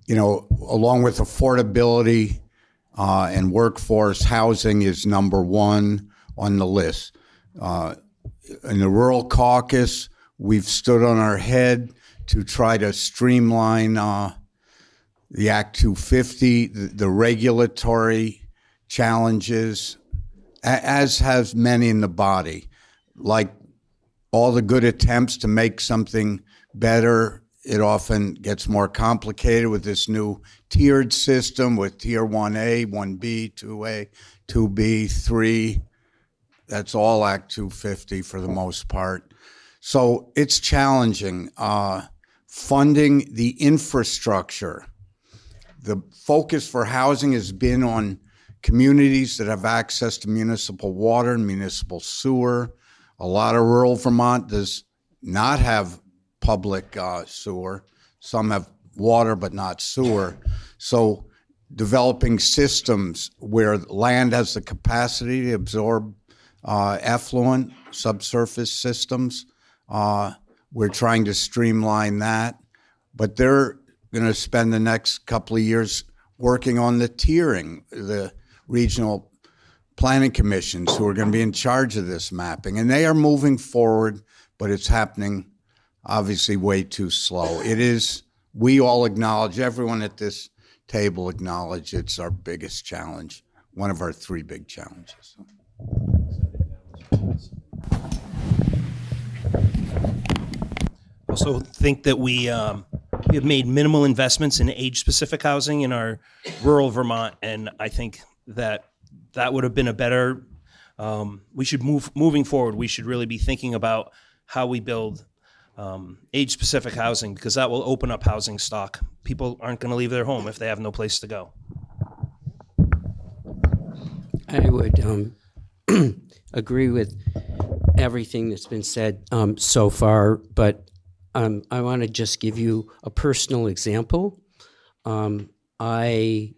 along with affordability and workforce, housing is number one on the list. In the rural caucus, we've stood on our head to try to streamline the Act 250, the regulatory challenges, as has many in the body. Like all the good attempts to make something better, it often gets more complicated with this new tiered system with tier 1A, 1B, 2A, 2B, 3. That's all Act 250 for the most part. So it's challenging. Funding the infrastructure. The focus for housing has been on communities that have access to municipal water and municipal sewer. A lot of rural Vermont does not have public sewer. Some have water but not sewer. So developing systems where land has the capacity to absorb effluent, subsurface systems. We're trying to streamline that. But they're going to spend the next couple of years working on the tiering, the regional planning commissions who are going to be in charge of this mapping. And they are moving forward, but it's happening obviously way too slow. It is, we all acknowledge, everyone at this table acknowledge it's our biggest challenge, one of our three big challenges. Also think that we have made minimal investments in age-specific housing in our rural Vermont, and I think that would have been a better. We should moving forward. We should really be thinking about how we build age-specific housing, because that will open up housing stock. People aren't going to leave their home if they have no place to go. I would agree with everything that's been said so far, but I want to just give you a personal example. I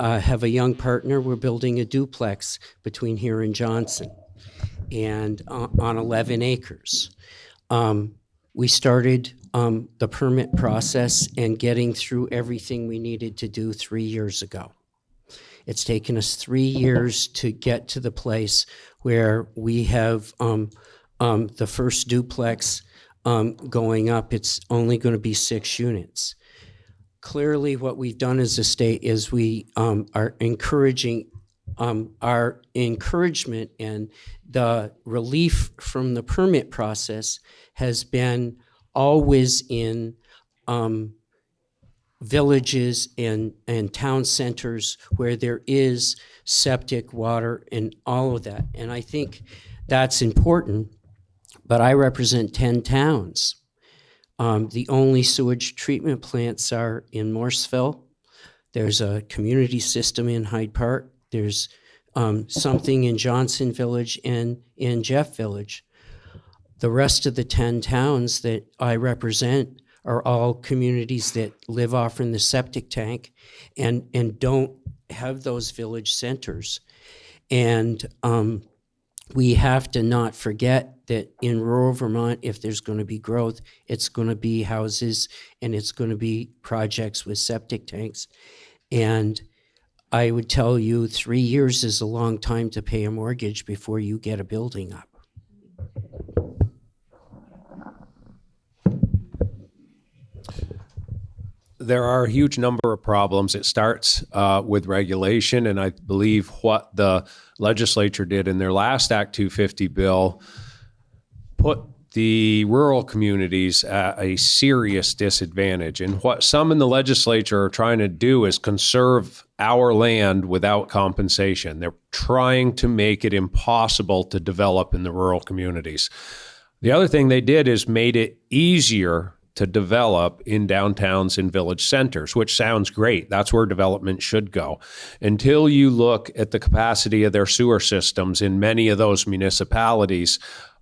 have a young partner. We're building a duplex between here and Johnson, and on 11 acres. We started the permit process and getting through everything we needed to do 3 years ago. It's taken us 3 years to get to the place where we have the first duplex going up. It's only going to be 6 units. Clearly, what we've done as a state is we are encouraging our encouragement and the relief from the permit process has been always in villages and town centers where there is septic water and all of that. And I think that's important, but I represent 10 towns. The only sewage treatment plants are in Morrisville. There's a community system in Hyde Park. There's something in Johnson Village and in Jeff Village. The rest of the 10 towns that I represent are all communities that live off in the septic tank and don't have those village centers. And we have to not forget that in rural Vermont, if there's going to be growth, it's going to be houses and it's going to be projects with septic tanks. And I would tell you 3 years is a long time to pay a mortgage before you get a building up. There are a huge number of problems. It starts with regulation, and I believe what the legislature did in their last Act 250 bill put the rural communities at a serious disadvantage. And what some in the legislature are trying to do is conserve our land without compensation. They're trying to make it impossible to develop in the rural communities. The other thing they did is made it easier to develop in downtowns and village centers, which sounds great. That's where development should go. Until you look at the capacity of their sewer systems in many of those municipalities,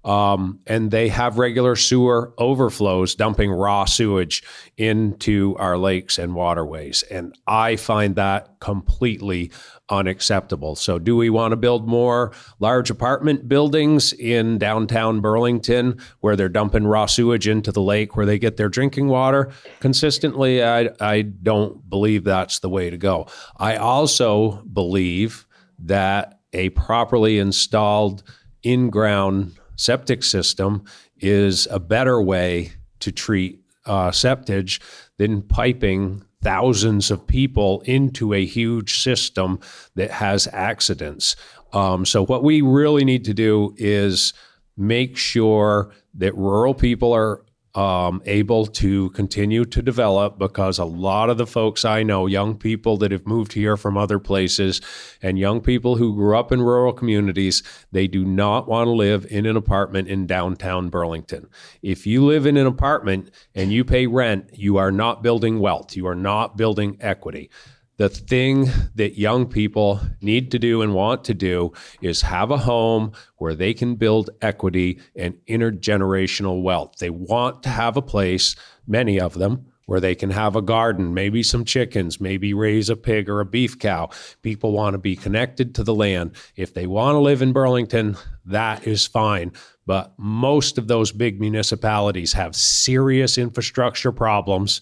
and they have regular sewer overflows dumping raw sewage into our lakes and waterways. And I find that completely unacceptable. So do we want to build more large apartment buildings in downtown Burlington where they're dumping raw sewage into the lake where they get their drinking water consistently? I don't believe that's the way to go. I also believe that a properly installed in-ground septic system is a better way to treat septage than piping thousands of people into a huge system that has accidents. So what we really need to do is make sure that rural people are able to continue to develop, because a lot of the folks I know, young people that have moved here from other places and young people who grew up in rural communities, they do not want to live in an apartment in downtown Burlington. If you live in an apartment and you pay rent, you are not building wealth. You are not building equity. The thing that young people need to do and want to do is have a home where they can build equity and intergenerational wealth. They want to have a place, many of them, where they can have a garden, maybe some chickens, maybe raise a pig or a beef cow. People want to be connected to the land. If they want to live in Burlington, that is fine. But most of those big municipalities have serious infrastructure problems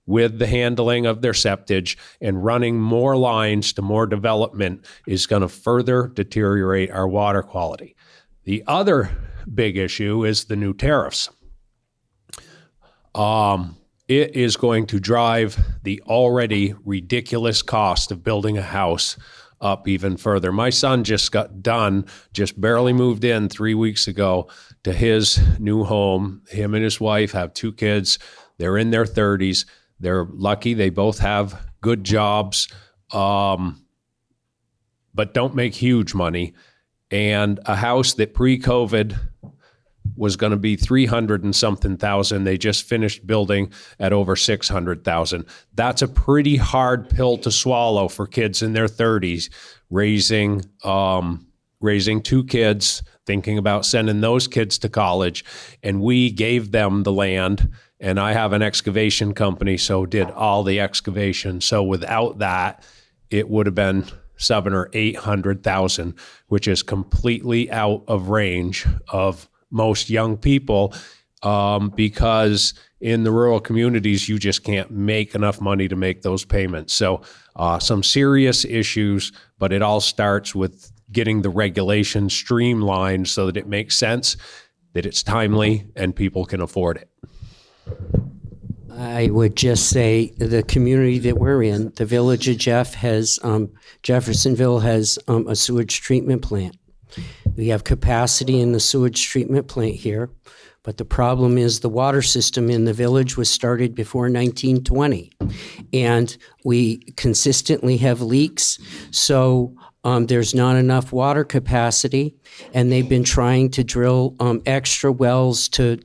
with the handling of their septage, and running more lines to more development is going to further deteriorate our water quality. The other big issue is the new tariffs. It is going to drive the already ridiculous cost of building a house up even further. My son just got done, just barely moved in 3 weeks ago to his new home. Him and his wife have 2 kids. They're in their 30s. They're lucky. They both have good jobs, but don't make huge money. And a house that pre-COVID was going to be 300 and something thousand. They just finished building at over 600,000. That's a pretty hard pill to swallow for kids in their 30s, raising 2 kids, thinking about sending those kids to college. And we gave them the land, and I have an excavation company, so did all the excavation. So without that, it would have been 700,000 or 800,000, which is completely out of range of most young people, because in the rural communities, you just can't make enough money to make those payments. So some serious issues, but it all starts with getting the regulation streamlined so that it makes sense, that it's timely, and people can afford it. I would just say the community that we're in, the village of Jeffersonville has a sewage treatment plant. We have capacity in the sewage treatment plant here, but the problem is the water system in the village was started before 1920, and we consistently have leaks. So there's not enough water capacity, and they've been trying to drill extra wells to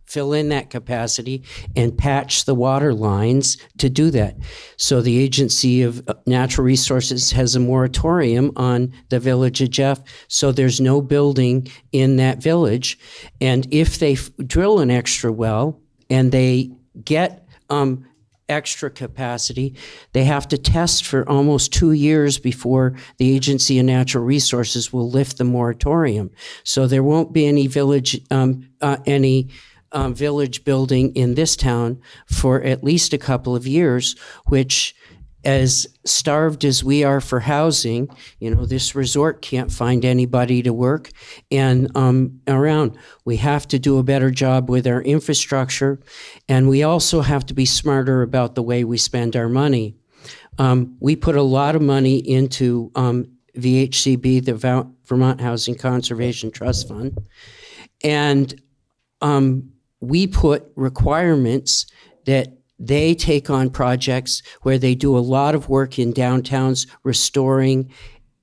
fill in that capacity and patch the water lines to do that. So the Agency of Natural Resources has a moratorium on the village of Jeff, so there's no building in that village. And if they drill an extra well and they get extra capacity, they have to test for almost 2 years before the Agency of Natural Resources will lift the moratorium. So there won't be any village building in this town for at least a couple of years, which, as starved as we are for housing, this resort can't find anybody to work and around. We have to do a better job with our infrastructure, and we also have to be smarter about the way we spend our money. We put a lot of money into VHCB, the Vermont Housing Conservation Trust Fund, and we put requirements that they take on projects where they do a lot of work in downtowns restoring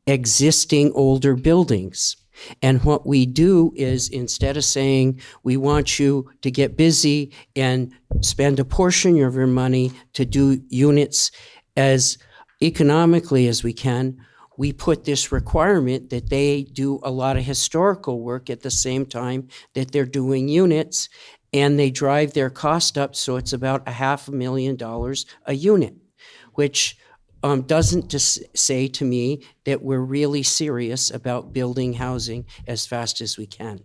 existing older buildings. And what we do is, instead of saying we want you to get busy and spend a portion of your money to do units as economically as we can, we put this requirement that they do a lot of historical work at the same time that they're doing units, and they drive their cost up, so it's about $500,000 a unit, which doesn't just say to me that we're really serious about building housing as fast as we can.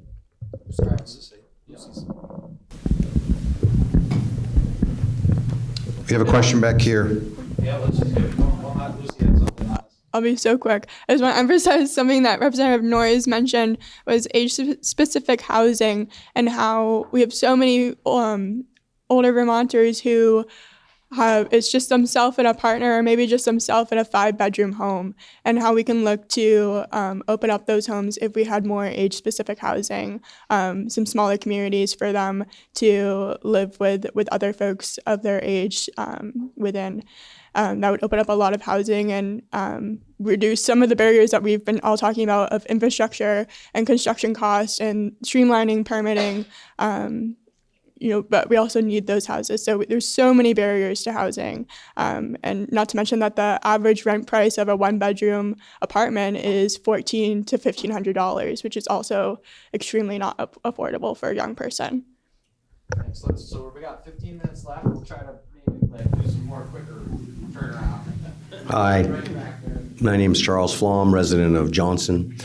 We have a question back here. Yeah, let's just give Lucy had something else. I'll be so quick. I just want to emphasize something that Representative Noyes mentioned was age-specific housing, and how we have so many older Vermonters who it's just themselves and a partner, or maybe just themselves in a 5-bedroom home, and how we can look to open up those homes if we had more age-specific housing, some smaller communities for them to live with other folks of their age within. That would open up a lot of housing and reduce some of the barriers that we've been all talking about of infrastructure and construction costs and streamlining permitting. But we also need those houses. So there's so many barriers to housing. And not to mention that the average rent price of a 1-bedroom apartment is $1,400 to $1,500, which is also extremely not affordable for a young person. Thanks. So we got 15 minutes left. We'll try to maybe do some more quicker turnaround. Hi, my name is Charles Flom, resident of Johnson.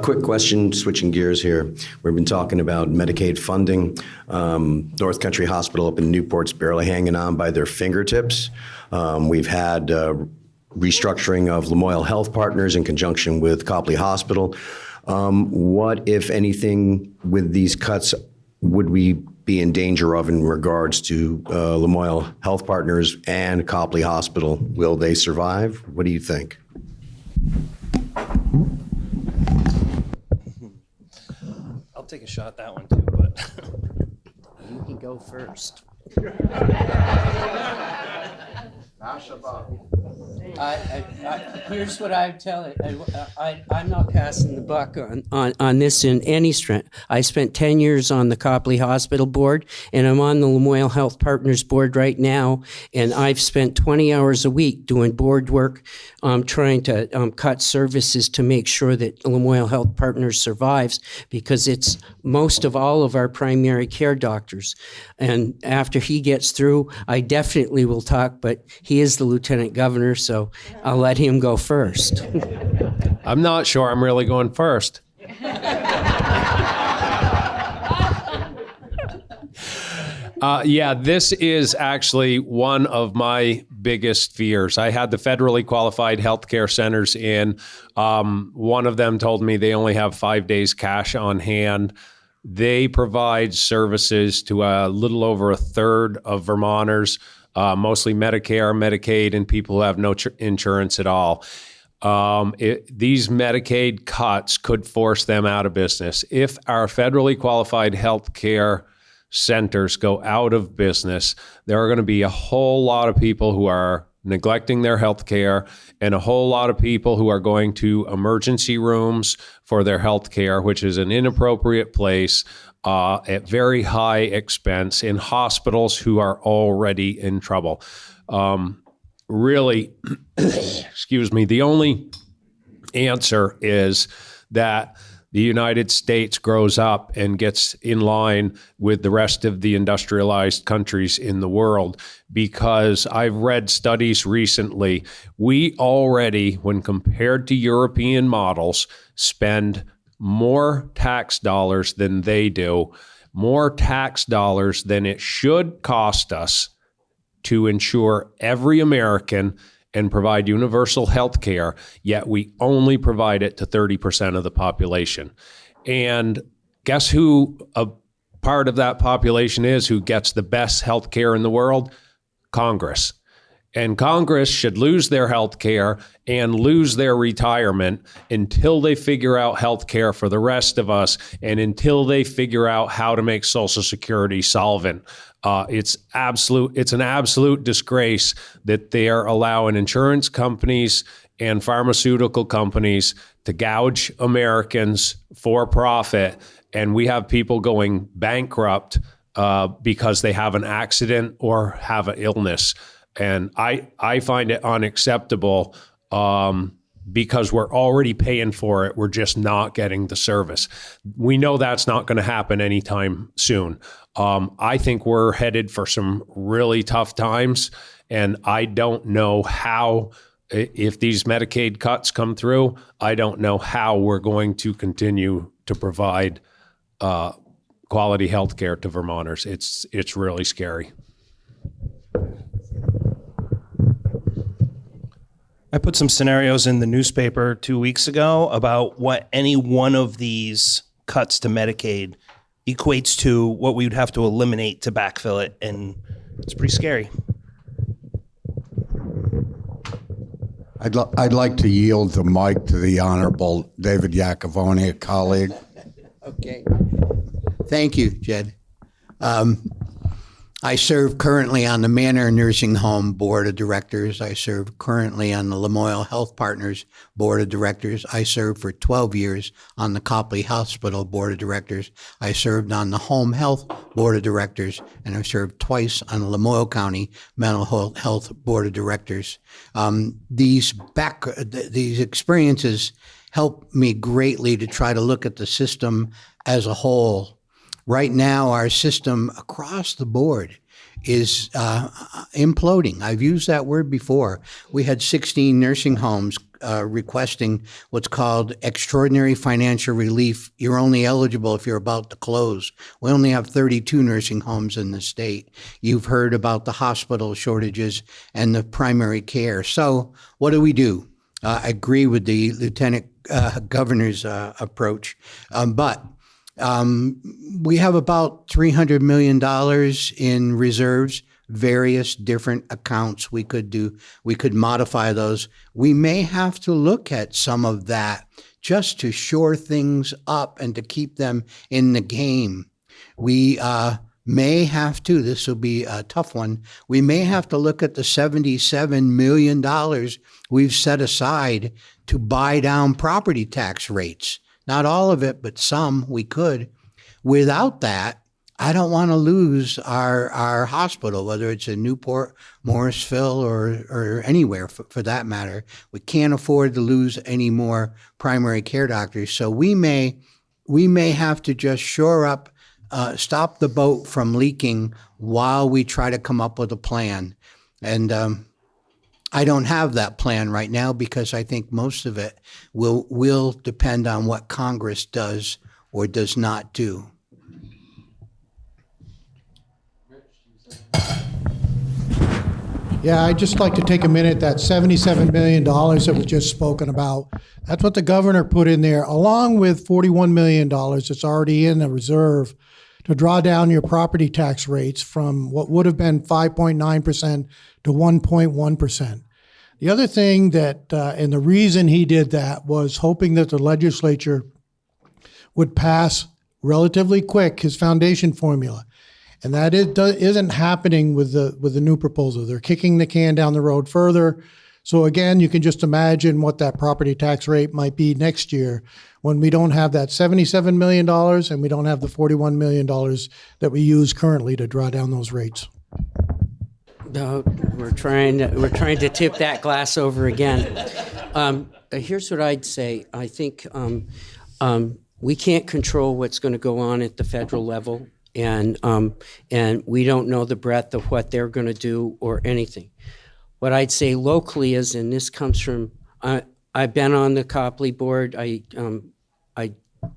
Quick question, switching gears here. We've been talking about Medicaid funding. North Country Hospital up in Newport's barely hanging on by their fingertips. We've had restructuring of Lamoille Health Partners in conjunction with Copley Hospital. What, if anything, with these cuts would we be in danger of in regards to Lamoille Health Partners and Copley Hospital? Will they survive? What do you think? take a shot at that one too, but. You can go first. Here's what I'm telling. I'm not passing the buck on this in any strength. I spent 10 years on the Copley Hospital Board, and I'm on the Lamoille Health Partners Board right now, and I've spent 20 hours a week doing board work, trying to cut services to make sure that Lamoille Health Partners survives, because it's most of all of our primary care doctors. And after he gets through, I definitely will talk, but he is the lieutenant governor, so I'll let him go first. I'm not sure I'm really going first. Yeah, this is actually one of my biggest fears. I had the federally qualified healthcare centers in. One of them told me they only have 5 days cash on hand. They provide services to a little over a third of Vermonters, mostly Medicare, Medicaid, and people who have no insurance at all. These Medicaid cuts could force them out of business. If our federally qualified healthcare centers go out of business, there are going to be a whole lot of people who are neglecting their health care, and a whole lot of people who are going to emergency rooms for their health care, which is an inappropriate place at very high expense in hospitals who are already in trouble. Really, excuse me, the only answer is that the United States grows up and gets in line with the rest of the industrialized countries in the world, because I've read studies recently. We already, when compared to European models, spend more tax dollars than they do, more tax dollars than it should cost us to insure every American and provide universal health care, yet we only provide it to 30% of the population. And guess who a part of that population is who gets the best health care in the world? Congress. And Congress should lose their health care and lose their retirement until they figure out health care for the rest of us, and until they figure out how to make Social Security solvent. It's an absolute disgrace that they are allowing insurance companies and pharmaceutical companies to gouge Americans for profit, and we have people going bankrupt because they have an accident or have an illness. And I find it unacceptable because we're already paying for it. We're just not getting the service. We know that's not going to happen anytime soon. I think we're headed for some really tough times, and I don't know how, if these Medicaid cuts come through, I don't know how we're going to continue to provide quality health care to Vermonters. It's really scary. I put some scenarios in the newspaper 2 weeks ago about what any one of these cuts to Medicaid equates to, what we would have to eliminate to backfill it, and it's pretty scary. I'd like to yield the mic to the Honorable David Yacovone, a colleague. Okay. Thank you, Jed. I serve currently on the Manor Nursing Home Board of Directors. I serve currently on the Lamoille Health Partners Board of Directors. I served for 12 years on the Copley Hospital Board of Directors. I served on the Home Health Board of Directors, and I've served twice on the Lamoille County Mental Health Board of Directors. These experiences help me greatly to try to look at the system as a whole. Right now, our system across the board is imploding. I've used that word before. We had 16 nursing homes requesting what's called extraordinary financial relief. You're only eligible if you're about to close. We only have 32 nursing homes in the state. You've heard about the hospital shortages and the primary care. So what do? I agree with the Lieutenant Governor's approach, but we have about $300 million in reserves, various different accounts we could do. We could modify those. We may have to look at some of that just to shore things up and to keep them in the game. We may have to, this will be a tough one, we may have to look at the $77 million we've set aside to buy down property tax rates. Not all of it, but some we could. Without that, I don't want to lose our hospital, whether it's in Newport, Morrisville, or anywhere for that matter. We can't afford to lose any more primary care doctors. So we may have to just shore up, stop the boat from leaking while we try to come up with a plan. And I don't have that plan right now because I think most of it will depend on what Congress does or does not do. Yeah, I'd just like to take a minute. That $77 million that was just spoken about, that's what the governor put in there, along with $41 million that's already in the reserve to draw down your property tax rates from what would have been 5.9% to 1.1%. The other thing that, and the reason he did that was hoping that the legislature would pass relatively quick his foundation formula. And that isn't happening with the new proposal. They're kicking the can down the road further. So again, you can just imagine what that property tax rate might be next year when we don't have that $77 million and we don't have the $41 million that we use currently to draw down those rates. No, we're trying to tip that glass over again. Here's what I'd say. I think we can't control what's going to go on at the federal level. And we don't know the breadth of what they're going to do or anything. What I'd say locally is, and this comes from, I've been on the Copley board. I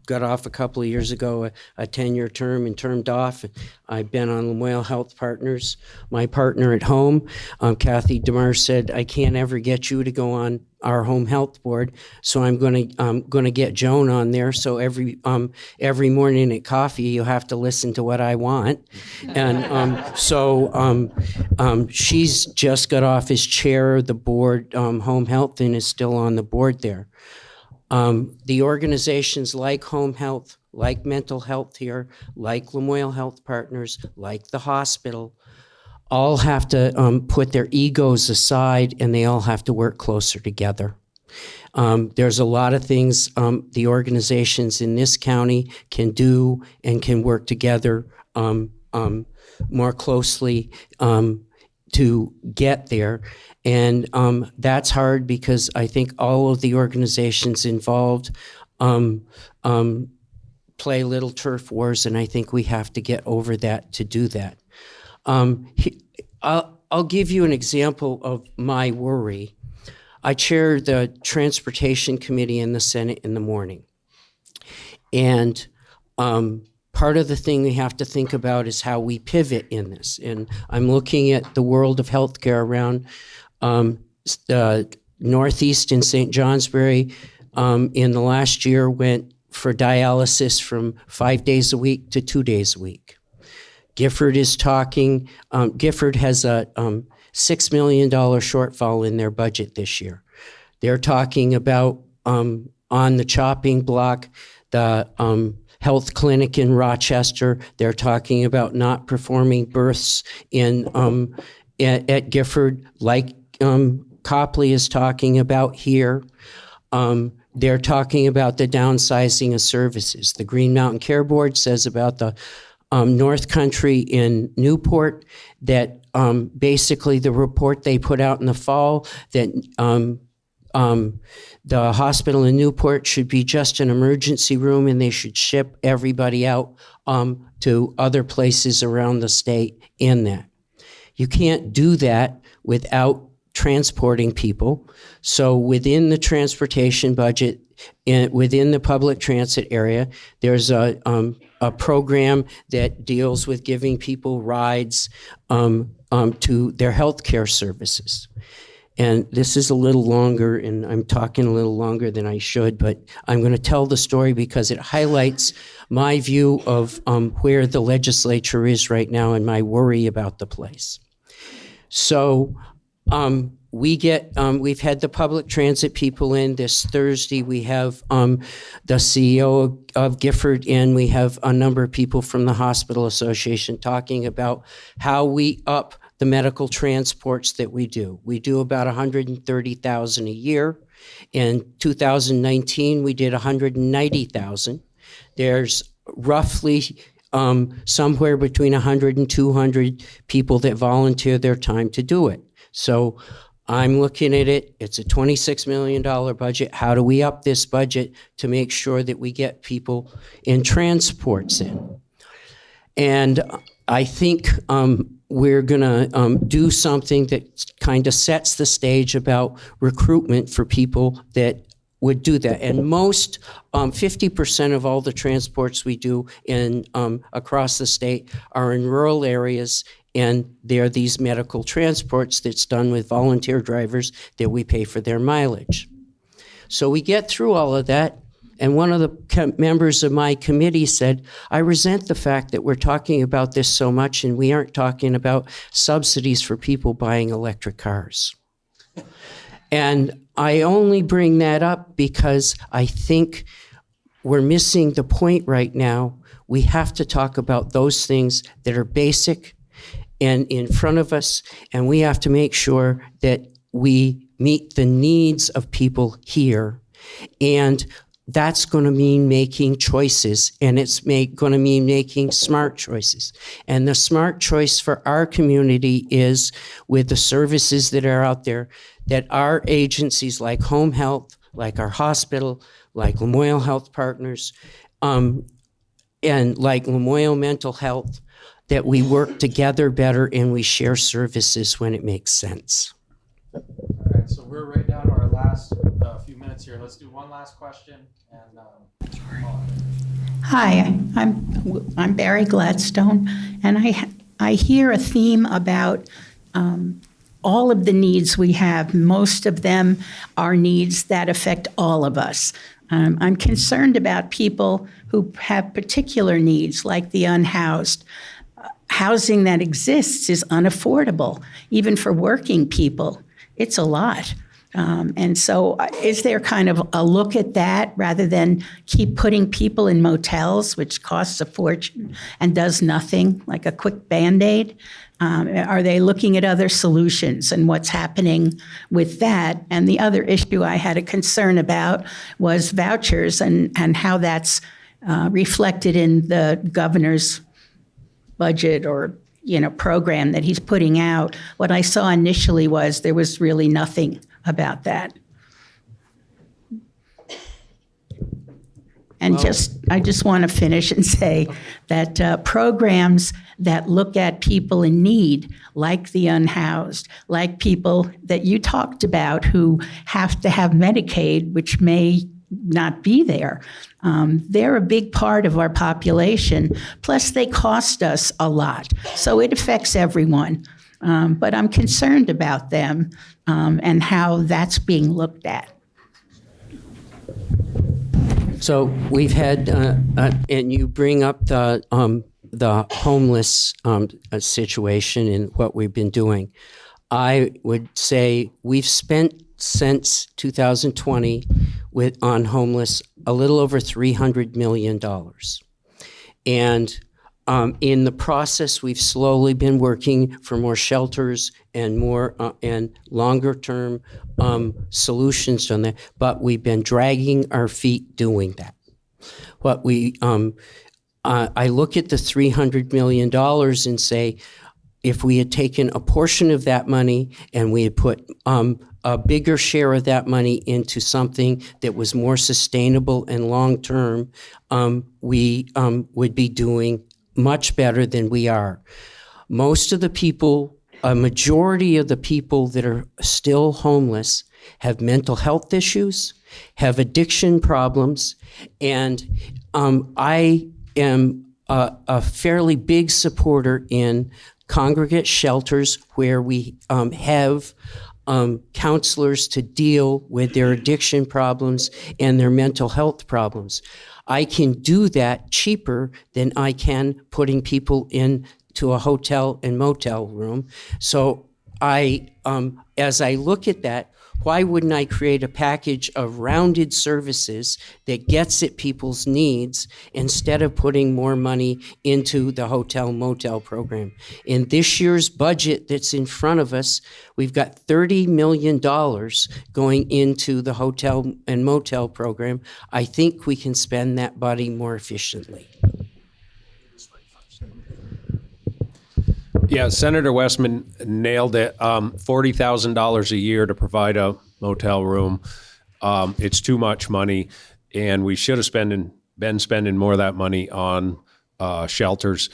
got off a couple of years ago, a 10-year term and termed off. I've been on Lamoille Health Partners. My partner at home, Kathy DeMar, said, I can't ever get you to go on our home health board, so I'm going to get Joan on there. So every morning at coffee, you have to listen to what I want. And she's just got off as chair of the board, home health, and is still on the board there. The organizations like Home Health, like Mental Health here, like Lamoille Health Partners, like the hospital, all have to put their egos aside and they all have to work closer together. There's a lot of things the organizations in this county can do and can work together more closely to get there. And that's hard because I think all of the organizations involved play little turf wars, and I think we have to get over that to do that. I'll give you an example of my worry. I chair the Transportation Committee in the Senate in the morning. And part of the thing we have to think about is how we pivot in this. And I'm looking at the world of healthcare around Northeast in St. Johnsbury. In the last year went for dialysis from 5 days a week to 2 days a week. Gifford is talking, Gifford has a $6 million shortfall in their budget this year. They're talking about on the chopping block, the health clinic in Rochester. They're talking about not performing births in at Gifford, like Copley is talking about here. They're talking about the downsizing of services. The Green Mountain Care Board says about the North Country in Newport that basically the report they put out in the fall that the hospital in Newport should be just an emergency room and they should ship everybody out to other places around the state in that. You can't do that without transporting people. So within the transportation budget, within the public transit area, there's a program that deals with giving people rides to their healthcare services. And this is a little longer, and I'm talking a little longer than I should, but I'm going to tell the story because it highlights my view of where the legislature is right now and my worry about the place. So we've had the public transit people in this Thursday. We have the CEO of Gifford in. We have a number of people from the Hospital Association talking about how we up the medical transports that we do. We do about 130,000 a year. In 2019, we did 190,000. There's roughly somewhere between 100 and 200 people that volunteer their time to do it. So I'm looking at it. It's a $26 million budget. How do we up this budget to make sure that we get people in transports in? And I think we're going to do something that kind of sets the stage about recruitment for people that would do that. And most, 50% of all the transports we do in across the state are in rural areas, and they're these medical transports that's done with volunteer drivers that we pay for their mileage. So we get through all of that, and one of the members of my committee said, I resent the fact that we're talking about this so much and we aren't talking about subsidies for people buying electric cars. And I only bring that up because I think we're missing the point right now. We have to talk about those things that are basic and in front of us, and we have to make sure that we meet the needs of people here. And that's going to mean making choices, and it's going to mean making smart choices. And the smart choice for our community is with the services that are out there, that our agencies like home health, like our hospital, like Lamoille Health Partners, and like Lamoille Mental Health, that we work together better and we share services when it makes sense. All right, so we're right down to our last few minutes here. Let's do one last question. And Hi, I'm Barry Gladstone, and I hear a theme about all of the needs we have. Most of them are needs that affect all of us. I'm concerned about people who have particular needs, like the unhoused. Housing that exists is unaffordable, even for working people. It's a lot. And so is there kind of a look at that rather than keep putting people in motels, which costs a fortune and does nothing, like a quick Band-Aid? Are they looking at other solutions and what's happening with that? And the other issue I had a concern about was vouchers and how that's reflected in the governor's budget or program that he's putting out. What I saw initially was there was really nothing about that. And I just want to finish and say that programs that look at people in need, like the unhoused, like people that you talked about who have to have Medicaid, which may not be there. They're a big part of our population. Plus, they cost us a lot. So it affects everyone. But I'm concerned about them and how that's being looked at. So we've had, and you bring up the homeless situation and what we've been doing. I would say we've spent since 2020 on homeless a little over $300 million. And in the process, we've slowly been working for more shelters and more and longer term solutions on that, but we've been dragging our feet doing that. What we, I look at the $300 million and say, if we had taken a portion of that money and we had put a bigger share of that money into something that was more sustainable and long-term, we would be doing much better than we are. Most of the people, a majority of the people that are still homeless have mental health issues, have addiction problems, and I am a fairly big supporter in congregate shelters where we have counselors to deal with their addiction problems and their mental health problems. I can do that cheaper than I can putting people into a hotel and motel room. So as I look at that, why wouldn't I create a package of rounded services that gets at people's needs instead of putting more money into the hotel motel program? In this year's budget that's in front of us, we've got $30 million going into the hotel and motel program. I think we can spend that money more efficiently. Yeah, Senator Westman nailed it. $40,000 a year to provide a motel room. It's too much money, and we should have been spending more of that money on shelters.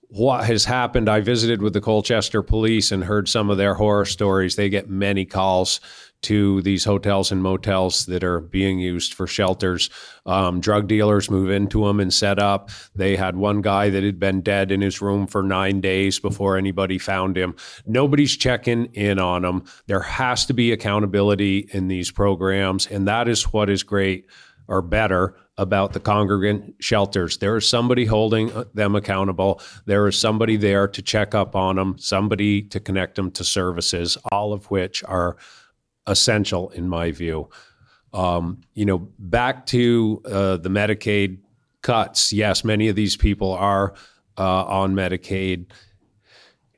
What has happened, I visited with the Colchester police and heard some of their horror stories. They get many calls to these hotels and motels that are being used for shelters. Drug dealers move into them and set up. They had one guy that had been dead in his room for 9 days before anybody found him. Nobody's checking in on them. There has to be accountability in these programs, and that is what is great or better about the congregant shelters. There is somebody holding them accountable. There is somebody there to check up on them, somebody to connect them to services, all of which are essential in my view. Back to the Medicaid cuts. Yes, many of these people are on Medicaid.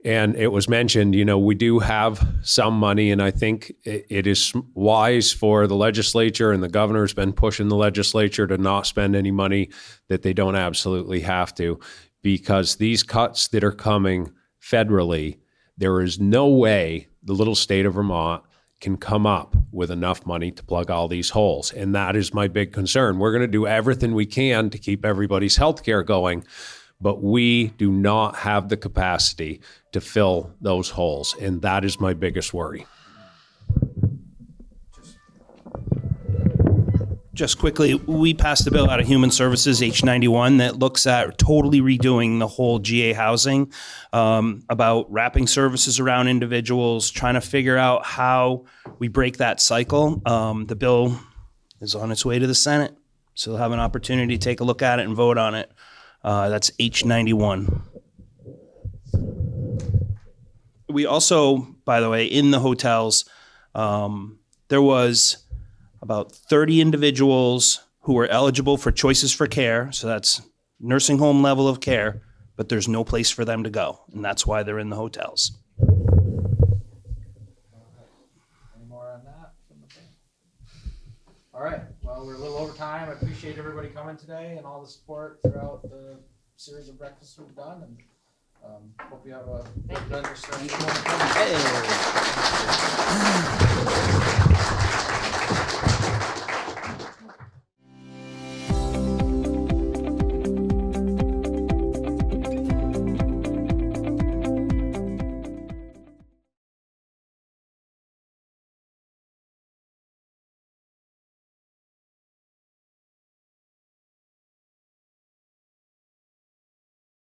And it was mentioned, we do have some money, and I think it is wise for the legislature, and the governor's been pushing the legislature to not spend any money that they don't absolutely have to, because these cuts that are coming federally, there is no way the little state of Vermont can come up with enough money to plug all these holes. And that is my big concern. We're going to do everything we can to keep everybody's health care going, but we do not have the capacity to fill those holes. And that is my biggest worry. Just quickly, we passed a bill out of Human Services, H91, that looks at totally redoing the whole GA housing, about wrapping services around individuals, trying to figure out how we break that cycle. The bill is on its way to the Senate, so they'll have an opportunity to take a look at it and vote on it. That's H91. We also, by the way, in the hotels, there was about 30 individuals who were eligible for choices for care. So that's nursing home level of care, but there's no place for them to go. And that's why they're in the hotels. Any more on that? All right. Well, we're a little over time. I appreciate everybody coming today and all the support throughout the series of breakfasts we've done. And hope you have a good understanding. Hey.